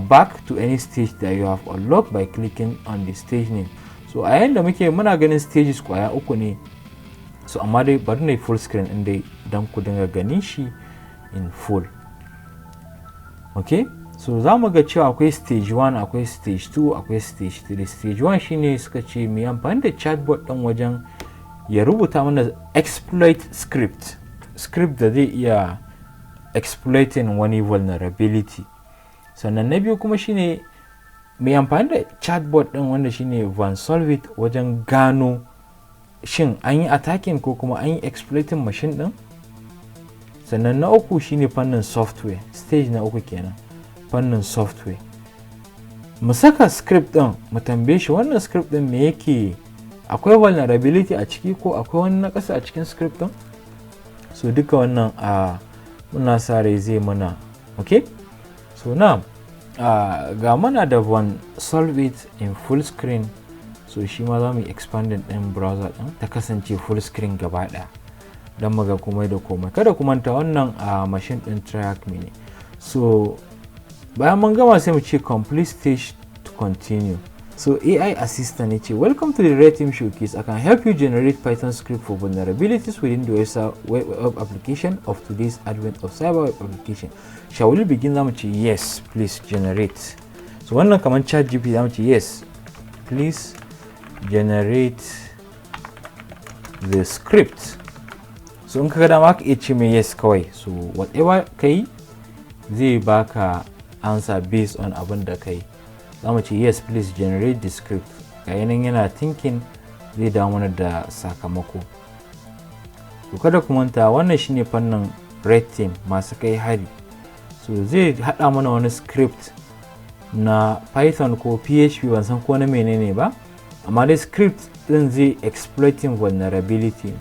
back to any stage that you have unlocked by clicking on the stage name. So a yayin da muna ganin stages kwaya uku ne, so amma dai bari na full screen din dai don ku dinga ganin shi in full. Okay, so za mu ga cewa akwai stage 1, akwai stage 2, akwai stage 3. Stage 1 shine suka ce mu yi amfani da chatbot din wajen ya rubuta mana exploit script da zai iya exploiting wani vulnerability. Sannan na biyu kuma shine mu yi amfani da chatbot din wanda shine van solve it wajen gano shin an yi attacking ko kuma an yi exploiting machine din. Sannan na uku shine fannin software, stage na uku kenan, fannin software. Mu saka script din mu tambaye shi wannan script din me yake, akwai vulnerability a ciki ko akwai wani nakasa a cikin script din. So duka wannan muna sa rai zai mana. Okay, so now ga mana da van solve it in full screen. So shi ma za mu yi expanding ɗin browser ɗin ta kasance full screen gaba ɗaya don maga komai da komai. Kada ku manta wannan machine ɗin track me ne. So bayan mun gama sai mu ce complete stage to continue. So AI assistant ya ce welcome to the Red Team Showcase. I can help you generate Python script for vulnerabilities within the web application of today's advent of cyber web application. Shall we begin? Za mu ce yes please generate. So wannan kamar chat GPT za mu ce yes please generate the script. So in kaga dama ka iya ce mai yes kawai, so whatever kai zai baka answer based on abin da kai. Za mu ce yes please generate the script. Ga yanan yana thinking zai dawo mana da sakamako. To kada ku manta wannan shine fannin red team masu kai hari. So zai hada mana wani script na Python ko PHP, ban san ko na menene ba, amma dai script din zai exploiting vulnerability.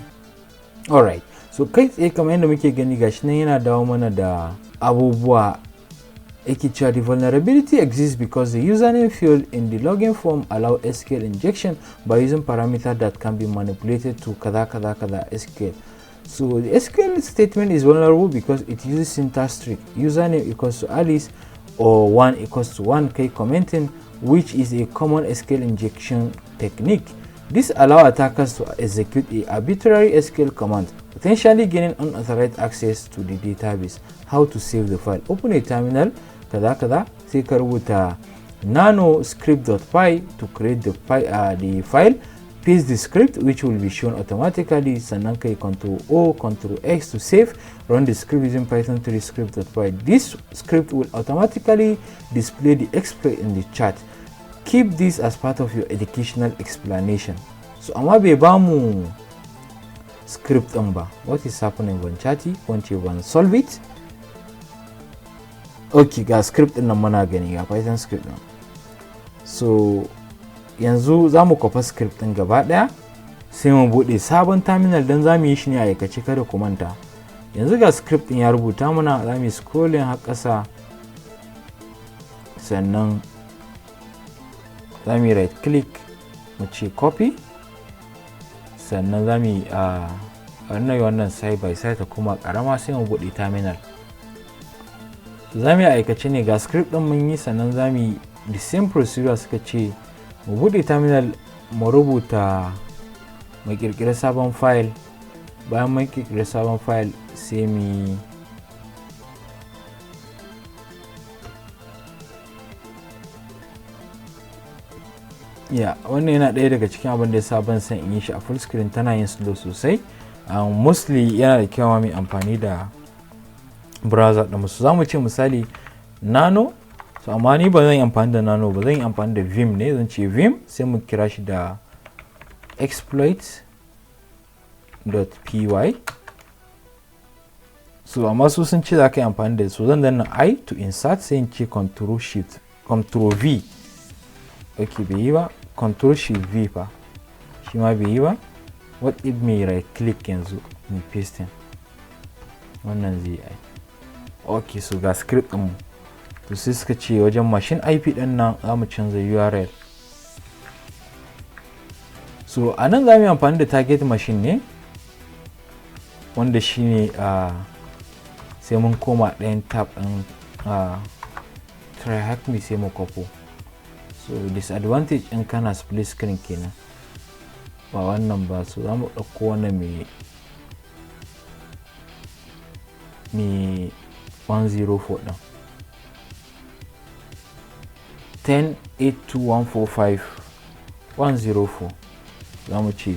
Alright, so kai tsaye kamar yadda muke gani gashi nan yana dawo mana da abubuwa. Yake cewa the vulnerability exists because the username field in the login form allow SQL injection by using parameter that can be manipulated to kaza SQL. So the SQL statement is vulnerable because it uses syntax string username equals to Alice or 1 equals to 1k commenting, which is a common SQL injection technique. This allows attackers to execute a arbitrary SQL command, potentially gaining unauthorized access to the database. How to save the file? Open a terminal, kaza sai ka rubuta nano script.py to create the file. Paste the script which will be shown automatically. Sannan kai Ctrl O, Ctrl X to save. Run the script using Python 3 script.py. This script will automatically display the exploit in the chat. Keep this as part of your educational explanation. So amma bai bamu script din ba. What is happening when chatty? Once you want solve it. Okay, ga script din nan muna gani, ga Python script din. So yanzu za mu kwafa script din gaba daya sai mu bude sabon terminal dan zamu yi shi ne a aikace, kada ku manta. Yanzu ga script din ya rubuta mana, zamu scrolling har kasa, sannan zamu right click mu ce copy, sannan zamu wannan side by side ta kuma karama sai mu bude terminal. Zamu yi aikace ne, ga script din mun yi, sannan zamu yi the same procedure suka ce mu bude terminal mu rubuta mu kirkira sabon file. Bayan mun kirkira sabon file sai mu wannan yana ɗaya daga cikin abin da yasa ban san in yi shi a full screen, tana yin slow sosai. Mostly yana da kyau mai amfani da browser da musu. Zamu ce misali nano, so amma ni ba zan yi amfani da nano ba, zan yi amfani da vim ne. Zan ce vim sai mu kira shi da exploit.py. so amma su sun ce za ka yi amfani da su. Zan danna I to insert, sai in ce Ctrl Shift Ctrl V. Okay, bai yi ba. Ctrl Shift V fa shi ma bai yi ba. What if me right click yanzu mu pasting, wannan zai yi. Okay, so ga script din mu. To sai suka ce wajen machine IP din nan za mu canza URL. So anan za mu yi amfani da target machine ne, wanda shine sai mun koma ɗayan tab ɗin try hack me sai mu kwafo. So disadvantage in kana split screen kenan, ba wannan ba. So za mu ɗauko wannan mai 104 ɗin 10.82145.104. za mu ce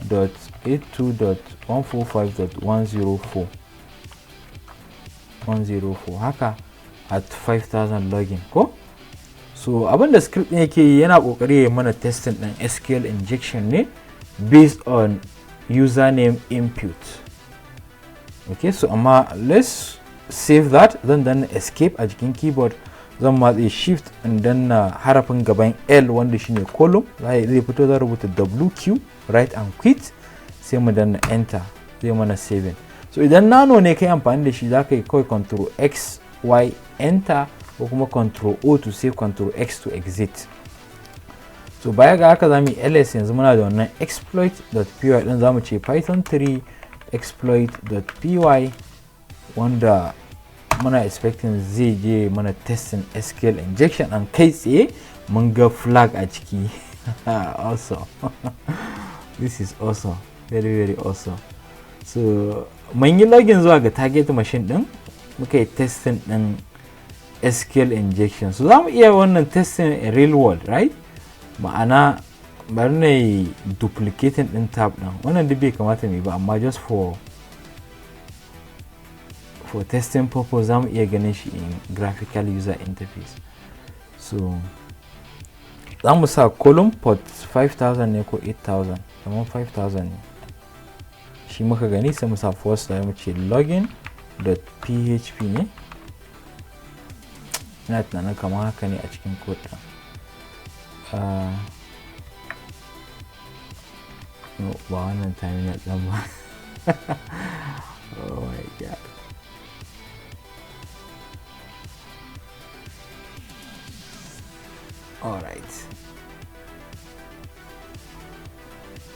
10.82.145.104 haka at 5000 login ko. So abinda script ne yake yi, yana kokari ya mana testing din SQL injection ne based on username input. Okay, so amma let's save that. Zan danna escape a jikin keyboard, zan matse shift and danna harafin gaban L wanda shine column, zai fito da rubuta WQ right and quit, sai mu danna enter, zai mana saving. So idan nano ne kai amfani da shi zaka yi kawai Ctrl X Y enter ko kuma Ctrl O to save, Ctrl X to exit. So baya ga haka zamu yi ls, yanzu muna da wannan exploit.py din, zamu ce Python 3 exploit.py wanda muna expecting zai je mana testing SQL injection, and kai tsaye mun ga flag a ciki. Awesome. This is awesome, very awesome. So mun yi login zuwa ga target machine din, muka yi testing din SQL injection. So zamu iya wannan testing in real world, right? Ma'ana bari na yi duplicating din tab din, wannan duk bai kamata ne ba, amma just for testing purpose zamu iya ganin shi in graphical user interface. So zamu sa column port 5000 ne ko 8000, kamar 5000 ne shi muka gani sai mu sa first da mu ce login.php ne, ina tunanin kamar haka ne a cikin code ɗin. No, ba wannan terminal ɗin ba. Oh my god. Alright.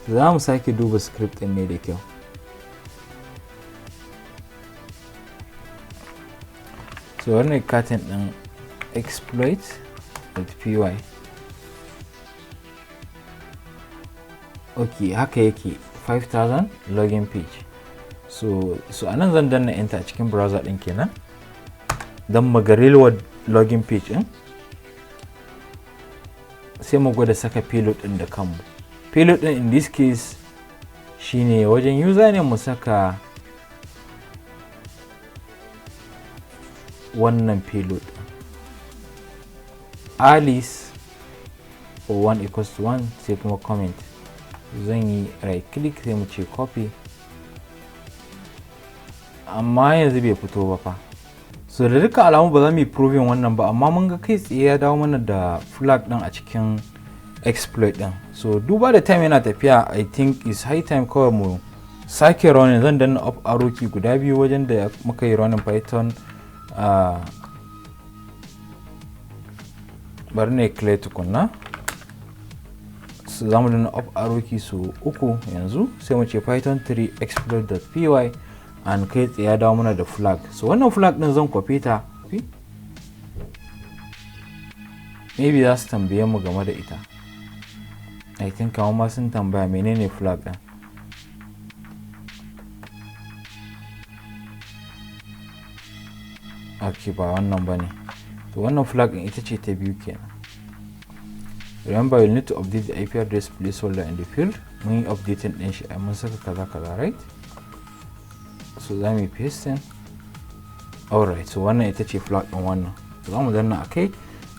Za mu sake duba script ɗin ne da kyau. So wannan katin ɗin exploit.py. Ok, haka yake 5000 login page. So anan zan danna enter cikin browser ɗin kenan don magarilwa login page ɗin. Sai mu gwada saka payload ɗin da kanmu. Payload ɗin in this case shine wajen username mu saka wannan payload alice or 1 equals to 1 sai kuma comment. Zan yi right click sai mu ce copy, amma yanzu bai fito ba fa. So da duka alamu ba za mu yi proving wannan ba, amma mun ga kai tsaye ya dawo mana da flag din a cikin exploit din. So duba da time yana tafiya, I think is high time kawai mu sake running. Zan danna up arrow key guda biyu wajen da muka yi running python. Bari ne clear tukunna. So za mu danna up arrow key so uku yanzu sai mu ce python 3 exploit.py and kai tsaye ya dawo mana da flag. So wannan flag din zan copy ta, maybe za su tambaye mu game da ita. I think kamar ma sun tambaya menene flag din. Okay, ba wannan bane. So wannan flag din ita ce ta biyu kenan. Remember, you need to update the IP address placeholder in the field. Mun yi updating din shi, mun saka kaza kaza, right? So za mu yi pasting. Alright, so wannan ita ce flag din wannan. So za mu danna akai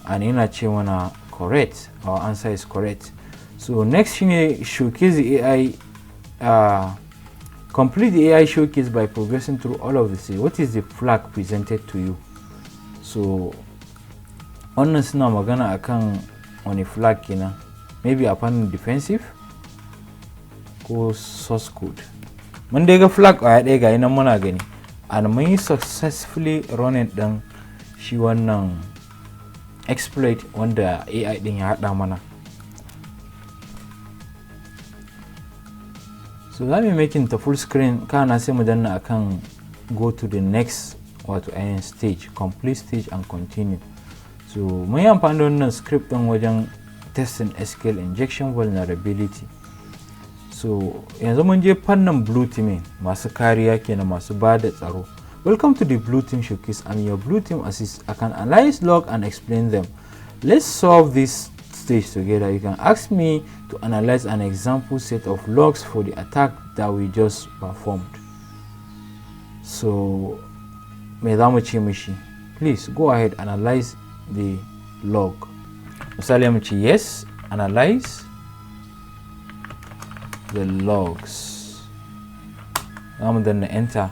and yana ce mana correct, our answer is correct. So next shine showcase the AI, complete the AI showcase by progressing through all of this. What is the flag presented to you? So wannan suna magana akan wani flag kenan, maybe a fannin defensive ko source code. Mun dai ga flag a ɗaya ga nan muna gani, and mun yi successfully running ɗin shi wannan exploit wanda AI ɗin ya haɗa mana. So za mu making ta full screen, kana sai mu danna akan go to the next wato ayin stage, complete stage and continue. So mun yi amfani da wannan script ɗin wajen testing SQL injection vulnerability. So yanzu mun je fannin blue teaming, masu kariya kenan, masu ba da tsaro. Welcome to the blue team showcase. I'm your blue team assist. I can analyze log and explain them. Let's solve this stage together. You can ask me to analyze an example set of logs for the attack that we just performed. So me za mu ce mishi, please go ahead and analyze the log. Misali mu ce yes, analyze the logs. Za mu danna enter,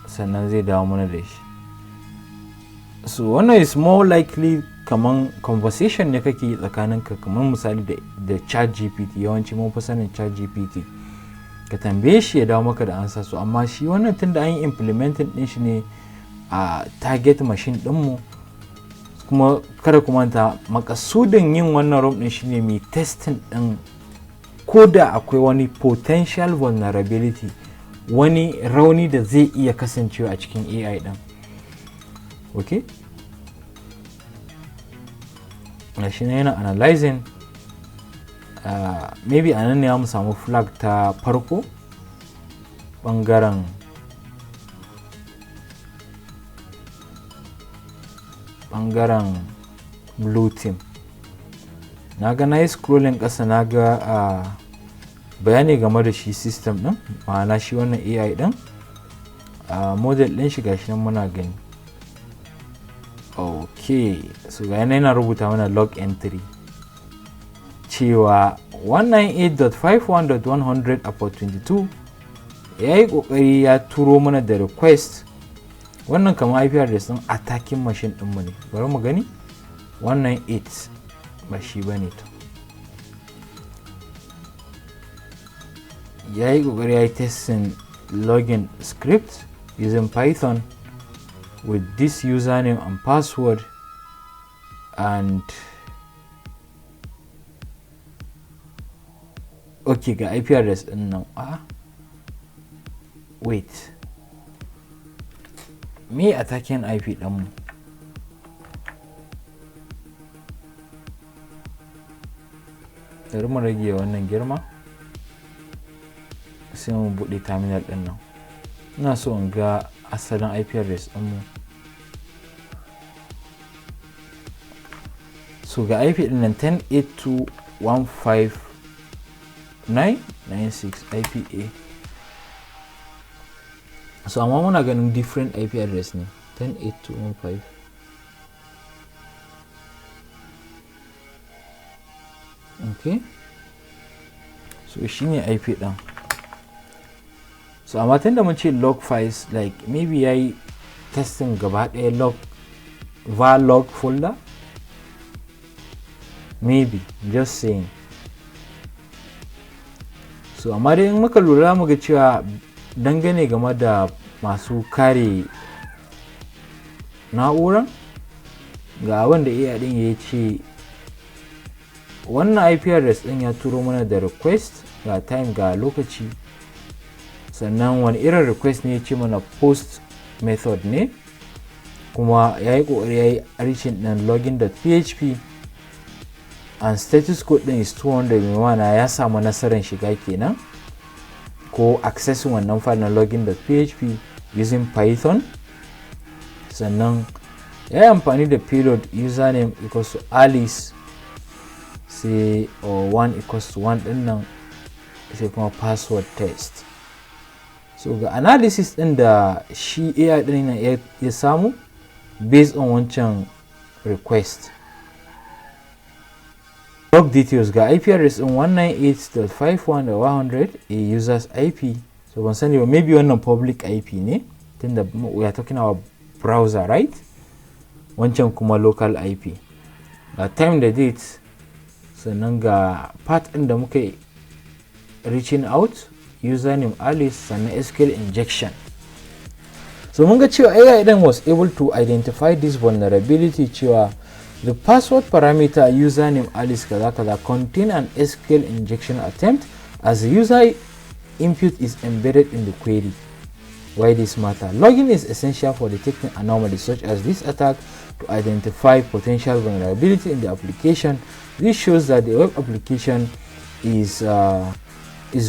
sannan zai dawo mana da shi. So wannan is more likely kaman conversation ne kake yi tsakaninka, kaman misali da chat GPT. Yawanci mun fi sanin chat GPT, ka tambaye shi ya dawo maka da ansa. So amma shi wannan tunda an yi implementing din shi ne a target machine dinmu, kuma kada ku manta makasudin yin wannan ROM din shine mai testing din ko da akwai wani potential vulnerability, wani rauni da zai iya kasancewa a cikin AI din. Okay, shi ne yana analyzing. Maybe a nan ne ya mu samu flag ta farko bangaren blue team. Na ga na yi scrolling ƙasa, na ga bayani game da shi system ɗin, ma'ana shi wannan AI ɗin, model ɗin shi gashi nan muna gani. Okay, so ga yana rubuta mana log entry cewa 198.51.100 upon 22 ya yi kokari ya turo mana da request. Wannan kamar IP address din attacking machine ɗinmu ne, bari mu gani. Wannan 8 ba shi bane to. Ya yi kokari ya yi testing login script using Python with this username and password, and okay ga IP address din nan. Wait, me attacking IP din mu? Bari mu rage wannan girma sai mu bude terminal din nan. Ina so in ga asalin IP address din mu. So ga IP din nan 10.82.159.96 IPA. So amma muna ganin different IP address ne, 10.82.1.5. Okay, so shine IP din. So amma tunda mun ce log files, like maybe yayi testing gaba ɗaya log var log folder, maybe, just saying. So amma dai in muka lura muga cewa dangane game da masu kare na'uran, ga wanda AI din ya ce wannan IP address din ya turo mana da request, ga time ga lokaci, sannan wani irin request ne ya ce mana post method ne, kuma ya yi kokari ya yi reaching din login.php and status code din is 200, mai mana ya samu nasarar shiga kenan ko accessing wannan file na login.php using Python. Sannan ya yi amfani da payload username equals to Alice, sai 1 equals to 1 din nan, sai kuma password test. So ga analysis din da shi AI din nan ya samu based on wancan request. Log details ga IP address din 198.51.100 a user's IP. So ban sani ba, maybe wannan public IP ne tunda we are talking about browser, right? Wancan kuma local IP. Ga time da date, sannan ga path din da muka reaching out, username Alice, sannan SQL injection. So mun ga cewa AI din was able to identify this vulnerability, cewa the password parameter username Alice kaza kaza contain an SQL injection attempt as the user input is embedded in the query. Why this matter? Logging is essential for detecting anomalies such as this attack to identify potential vulnerability in the application. This shows that the web application is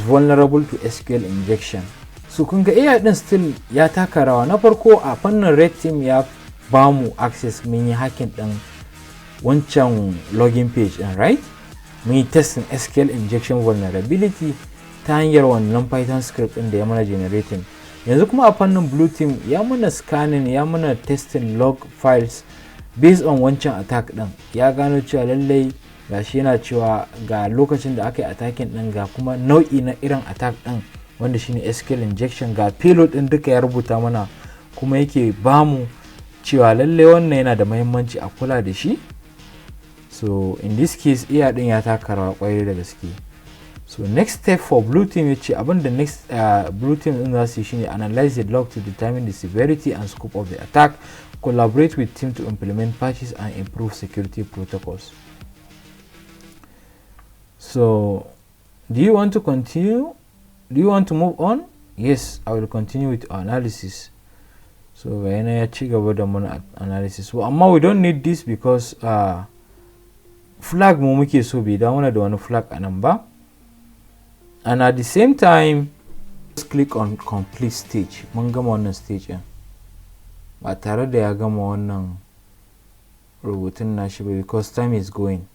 vulnerable to SQL injection. So kun ga AI din still ya taka rawa. Na farko a fannin red team ya bamu access, mun yi hacking din wancan login page din, right? Mun yi testing SQL injection vulnerability ta hanyar wannan Python script din da ya mana generating. Yanzu kuma a fannin blue team ya mana scanning, ya mana testing log files based on wancan attack din. Ya gano cewa lallai gashi yana cewa ga lokacin da aka yi attacking din, ga kuma nau'i na irin attack din wanda shine SQL injection, ga payload din duka ya rubuta mana, kuma yake bamu cewa lallai wannan yana da muhimmanci a kula da shi. So in this case AI din ya taka rawa kwarai da gaske. So next step for blue team yace abinda next blue team din zasu yi shine analyze the log to determine the severity and scope of the attack, collaborate with team to implement patches and improve security protocols. So do you want to continue? Do you want to move on? Yes, I will continue with our analysis. So yana ya ci gaba da mana analysis. Well, amma we don't need this because flag mu muke so, bai da mana da wani flag anan ba. And at the same time, just click on complete stage. Mun gama wannan stage din ba tare da ya gama wannan rubutun nashi ba because time is going.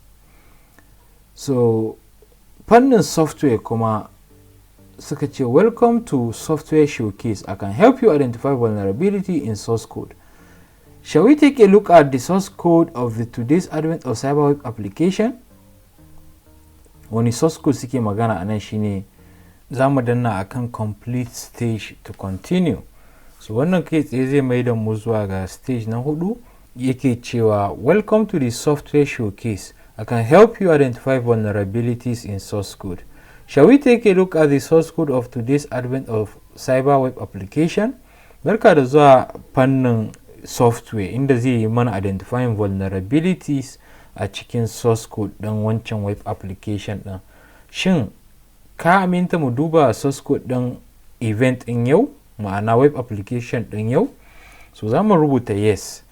So fannin software kuma suka ce welcome to software showcase. I can help you identify vulnerability in source code. Shall we take a look at the source code of the today's advent of cyber web application? Wani source code suke magana anan shine za mu danna akan complete stage to continue. So wannan kai tsaye zai mai da mu zuwa ga stage na 4, yake cewa welcome to the software showcase. I can help you identify vulnerabilities in source code. Shall we take a look at the source code of today's advent of cyber web application? Barka da zuwa fannin software inda zai yi mana identifying vulnerabilities a cikin source code ɗin wancan web application ɗin. Shin ka aminta mu duba source code ɗin event ɗin yau, ma'ana web application ɗin yau? So za mu rubuta yes.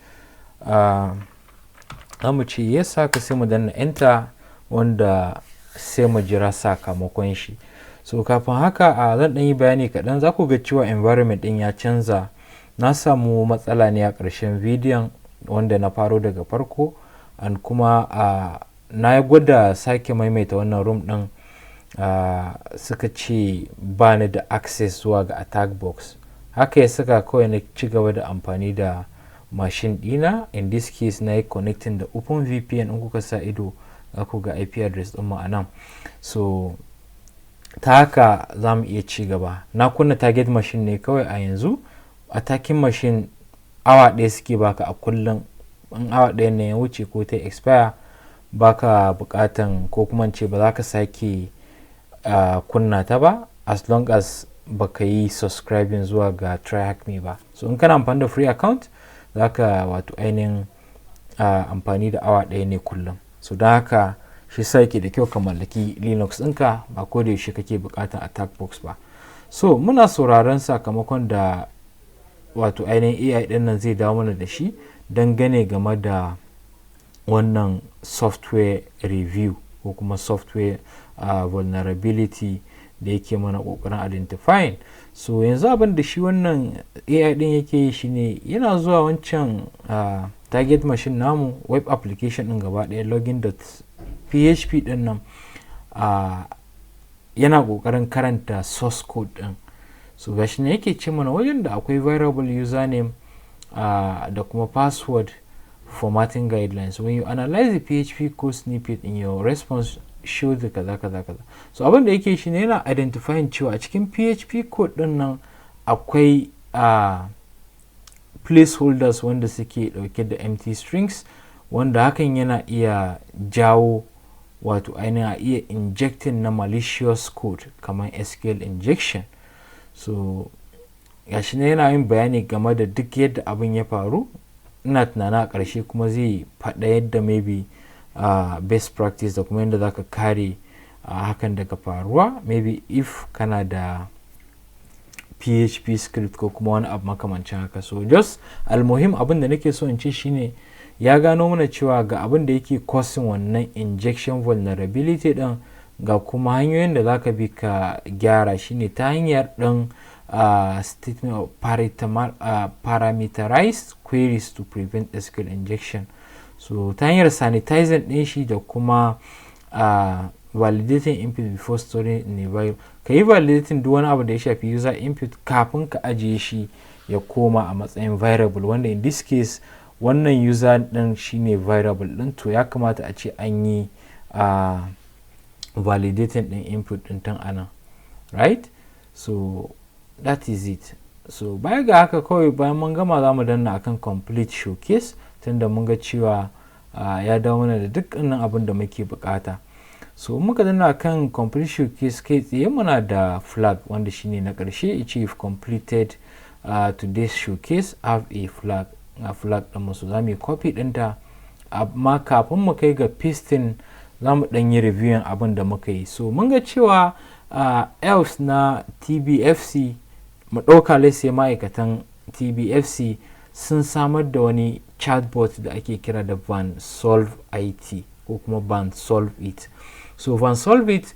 Za mu ce yes, haka sai mu danna enter, wanda sai mu jira sakamakon shi. So kafin haka zan ɗan yi bayani kaɗan. Za ku ga cewa environment ɗin ya canza. Na samu matsala ne a ƙarshen bidiyon wanda na faro daga farko, and kuma na gwada sake maimaita wannan room ɗin, suka ce ba ni da access zuwa ga attack box. Haka ya saka kawai na ci gaba da amfani da machine ɗina. In this case na yi connecting da open VPN. In kuka sa ido za ku ga IP address ɗin ma'anan. So ta haka za mu iya ci gaba. Na kunna target machine ne kawai a yanzu. Attacking machine awa ɗaya suke baka a kullum. In awa ɗaya ne ya wuce ko ta expire, baka bukatan ko kuma ce ba za ka sake kunna ta ba as long as baka yi subscribing zuwa ga tryhackme ba. So in kana amfani da free account za ka wato ainihin amfani da awa ɗaya ne kullum. So don haka shi sa yake da kyau ka mallaki Linux ɗinka, ba ko da yaushe kake bukatan attack box ba. So muna sauraron sakamakon da wato ainihin AI ɗin nan zai dawo mana da shi dangane game da wannan software review ko kuma software vulnerability da yake mana kokarin identifying. So yanzu abin da shi wannan AI ɗin yake yi shine yana zuwa wancan target machine namu, web application ɗin gaba ɗaya login.php ɗin nan, yana kokarin karanta source code ɗin. So gashi ne yake ce mana wajen da akwai variable username da kuma password formatting guidelines. When you analyze the PHP code snippet in your response, show the kaza kaza kaza. So abin da yake shi ne yana identifying cewa a cikin PHP code din nan akwai placeholders wanda suke dauke da empty strings, wanda hakan yana iya jawo wato ainihin iya injecting na malicious code kamar SQL injection. So gashi ne yana yin bayani game da duk yadda abin ya faru. Ina tunanin a ƙarshe kuma zai faɗa yadda maybe best practice da kuma yadda za ka kare hakan daga faruwa, maybe if kana da PHP script ko kuma wani abu makamancin haka. So just almuhim abin da nake so in ce shine ya gano mana cewa ga abin da yake causing wannan injection vulnerability din, ga kuma hanyoyin da zaka bi ka gyara shine ta hanyar ɗin statement of parameterized queries to prevent SQL injection. So ta hanyar sanitizing ɗin shi da kuma validating input before storing in a variable. Ka yi validating duk wani abu da ya shafi user input kafin ka ajiye shi ya koma a matsayin variable, wanda in this case wannan user ɗin shine variable ɗin. To ya kamata a ce an yi validating ɗin input ɗin tun anan, right? So that is it. So baya ga haka kawai bayan mun gama za mu danna akan complete showcase, tunda mun ga cewa ya dawo mana da dukkanin abin da muke bukata. So muka danna akan complete showcase, kai tsaye muna da flag wanda shine na ƙarshe. Ice if completed today's showcase have a flag. A flag ɗin musu za mu yi copy ɗinta, amma kafin mu kai ga pasting za mu ɗan yi reviewing abin da muka yi. So mun ga cewa else na TBFC, mu ɗauka sai ma'aikatan TBFC sun samar da wani chatbot da ake kira da Solve IT ko kuma Solve It. So Solve It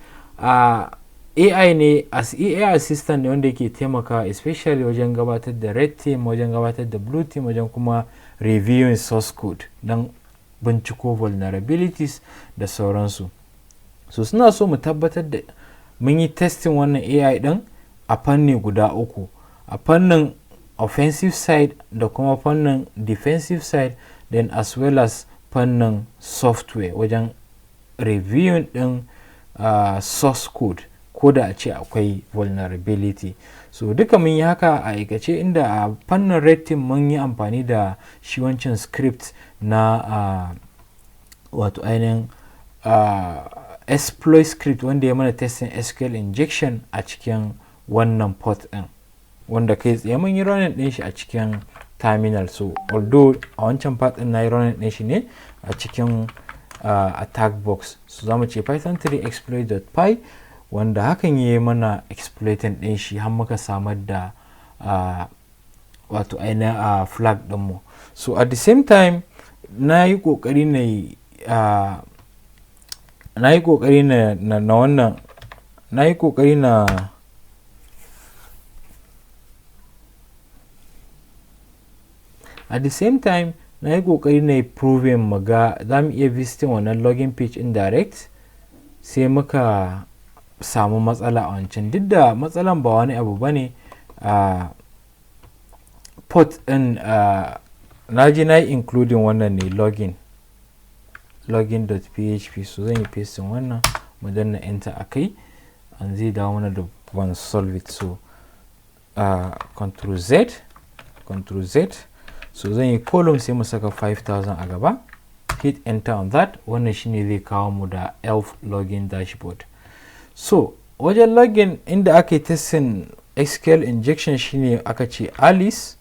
AI ne, as AI assistant ne wanda yake taimakawa especially wajen gabatar da red team, wajen gabatar da blue team, wajen kuma reviewing source code don binciko vulnerabilities da sauransu. So suna so mu tabbatar da mun yi testing wannan AI din a fanni guda uku, a fannin offensive side da kuma fannin defensive side, then as well as fannin software wajen reviewing din source code ko da a ce akwai vulnerability. So duka mun yi haka a aikace, inda a fannin red team mun yi amfani da shi wancan script na wato ainihin exploit script wanda ya mana testing SQL injection a cikin wannan port din, wanda kai tsaye mun yi running din shi a cikin terminal. So although a wancan part din na yi running din shi ne a cikin attack box. So zamu ce python 3 exploit.py, wanda hakan yi mana exploiting din shi har muka samar da wato ainihin flag dinmu. So at the same time na yi kokari na proving maga za mu iya visiting wannan login page indirect, sai muka samu matsala a wancan. Duk da matsalan ba wani abu bane, port din na ji na yi including wannan ne login.php. so zan yi pasting wannan, mu danna enter a kai, an zai dawo mana da one solve it. So control z, so zan yi column sai mu saka 5000 a gaba, hit enter on that. Wannan shine zai kawo mu da elf login dashboard. So wajen login inda aka yi testing SQL injection shine aka ce Alice.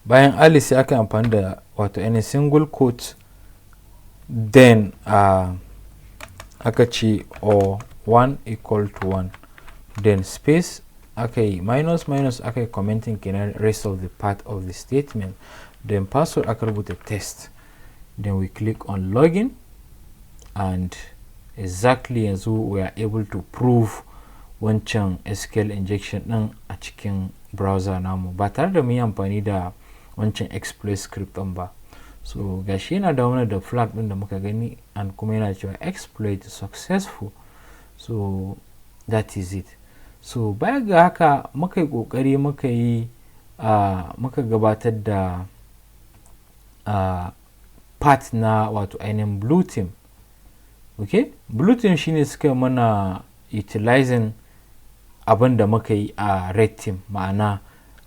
Bayan Alice sai aka amfani da wato any single quote, then aka ce or 1 equal to 1, then space, aka yi minus aka yi commenting kenan rest of the part of the statement, then password aka rubuta test, then we click on login, and exactly yanzu we are able to prove wancan SQL injection din a cikin browser namu ba tare da mu yi amfani da wancan exploit script din ba. So gashi yana da wani da flag din da muka gani, and kuma yana cewa exploit successful. So that is it. So baya ga haka muka yi kokari muka gabatar da part na wato ainihin blue team. Okay, blue team shine suka mana utilizing abin da muka yi a red team, ma'ana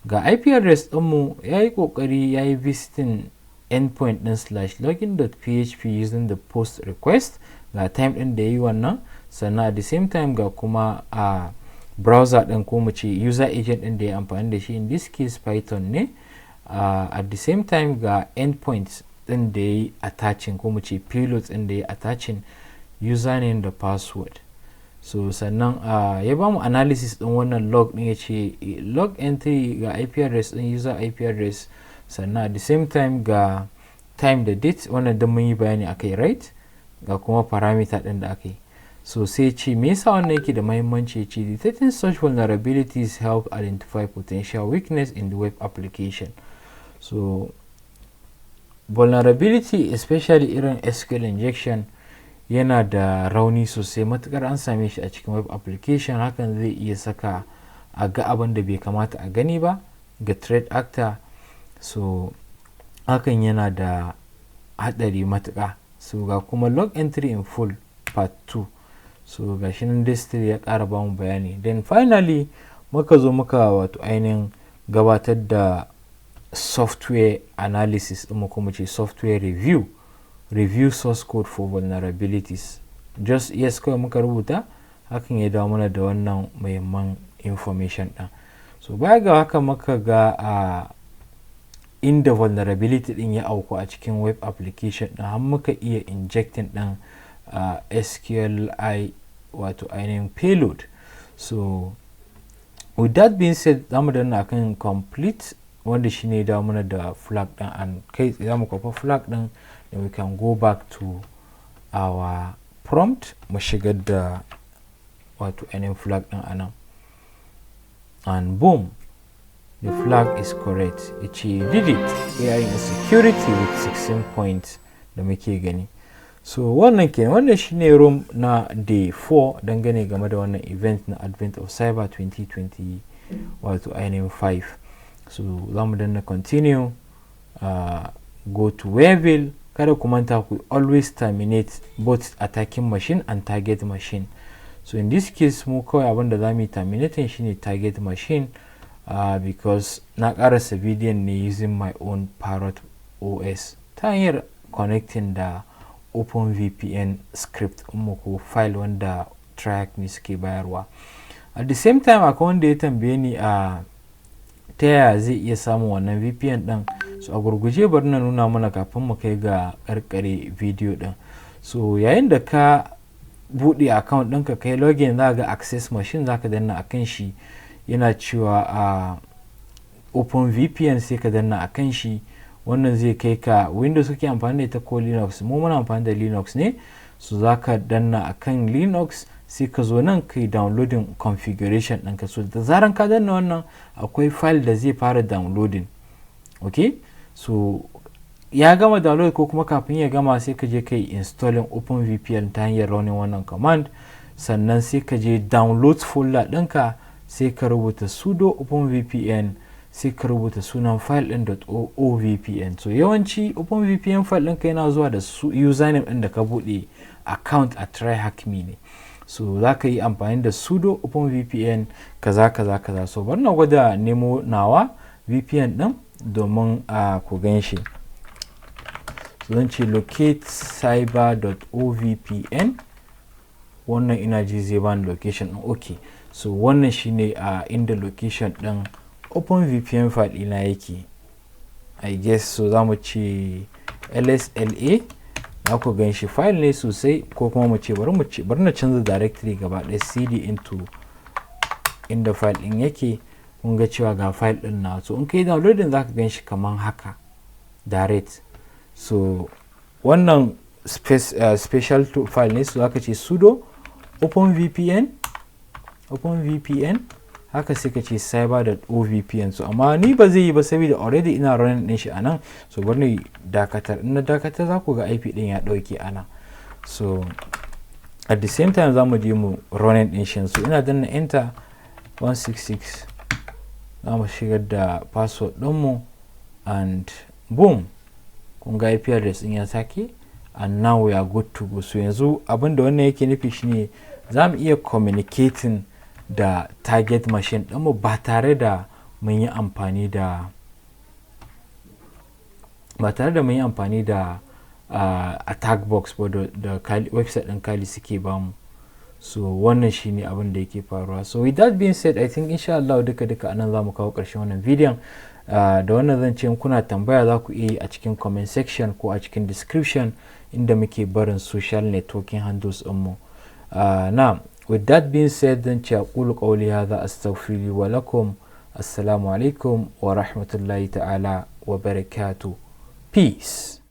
ga IP address ɗinmu ya yi kokari ya yi visiting endpoint din /login.php using the post request, ga time din da ya yi wannan, sannan at the same time ga kuma browser din ko mu ce user agent din da ya amfani da shi, in this case python ne. At the same time ga endpoints din da ya yi attaching ko mu ce payloads din da ya attaching username da password. So sannan ya bamu analysis din wannan log din, ya ce log entry ga IP address din user IP address, sannan at the same time ga time da date, wannan da mun yi bayani akai, right, ga kuma parameter din da akai. So sai ce me yasa wannan yake da muhimmanci, ya ce detecting such vulnerabilities help identify potential weakness in the web application. So vulnerability especially irin SQL injection yana da rauni sosai, matukar an same shi a cikin web application. Hakan zai iya saka a ga abin da bai kamata a gani ba ga threat actor. So hakan yana da hadari matuka. So ga kuma log entry in full part 2. So ga shi nan dai ya ƙara bamu bayani. Then finally muka zo muka wato ainihin gabatar da software analysis ɗin, kuma ce software review source code for vulnerabilities. Just yes kawai muka rubuta, hakan ya dawo mana da wannan muhimman information ɗin. So baya ga haka muka ga inda vulnerability ɗin ya auku a cikin web application ɗin, har muka iya injecting ɗin SQLi wato ainihin payload. So with that being said, zamu danna akan complete, wanda shine ya dawo mana da flag ɗin, and kai za mu kwafa flag ɗin, then we can go back to our prompt mu shigar da wato ainihin flag ɗin anan, and boom, the flag is correct. It's you did it. We are in security with 16 points da muke gani. So wannan shine room na day 4 dangane game da wannan event na Advent of Cyber 2020 wato ainihin 5. So zamu danna continue, go to Wayville, kada ku manta ku always terminate both attacking machine and target machine. So in this case mu kawai abinda za mu yi terminating shine target machine because na karasa bidiyon ne using my own parrot OS ta hanyar connecting da OpenVPN script mu ko file wanda track ne suke bayarwa. At the same time akwai wanda ya tambaye ni ta yaya zai iya samun wannan VPN din. So a gurguje bari na nuna mana kafin mu kai ga karkare video din. So yayin da ka buɗe account ɗinka kai login za ga access machine za ka danna akan shi yana cewa OpenVPN sai ka danna akan shi. Wannan zai kai ka Windows kake amfani da ita ko Linux. Mu muna amfani da Linux ne, so za ka danna akan Linux sai ka zo nan kai downloading configuration ɗinka. So da zaran ka danna wannan akwai file da zai fara downloading. Okay, so ya gama download ko kuma kafin ya gama sai ka je kai installing OpenVPN ta hanyar running wannan command. Sannan sai ka je download folder ɗinka sai ka rubuta sudo OpenVPN sai ka rubuta sunan file ɗin .ovpn. So yawanci OpenVPN file ɗinka yana zuwa da username ɗin da ka buɗe account a tryhackme ne. So za ka yi amfani da sudo OpenVPN kaza kaza kaza. So bari na gwada nemo nawa VPN ɗin domin ku gan shi. So zan ce locate cyber.ovpn. wannan ina ji zai bani location ɗin. Okay, so wannan shine inda location ɗin OpenVPN file ɗina yake, I guess. So za mu ce lsla, za ku gan shi file ne sosai, ko kuma mu ce bari na canza directory gaba ɗaya cd into inda file ɗin yake. kun ga cewa ga file ɗin na. So in kai downloading za ka gan shi kaman haka direct. So wannan special file ne, so za ka ce sudo OpenVPN haka sai ka ce cyber.ovpn. So amma ni ba zai yi ba saboda already ina running din shi anan. So bari ni dakatar, in na dakatar za ku ga IP din ya dauke ana. So at the same time za mu je mu running din shi. So ina danna enter 166, za mu shigar da password din mu and boom, kun ga IP address din ya sake, and now we are good to go. So yanzu abinda wannan yake nufi shine za mu iya communicating da target machine ɗinmu ba tare da mun yi amfani da attack box ba da website ɗin Kali suke bamu. So wannan shine abin da yake faruwa. So with that being said, I think insha Allah duka anan za mu kawo ƙarshen wannan bidiyon. Da wannan zan ce kuna tambaya za ku iya yi a cikin comment section ko a cikin description inda muke barin social networking handles ɗinmu. Now with that being said, then أقول قولي هذا أستغفر لي ولكم. السلام عليكم ورحمة الله تعالى وبركاته. Peace.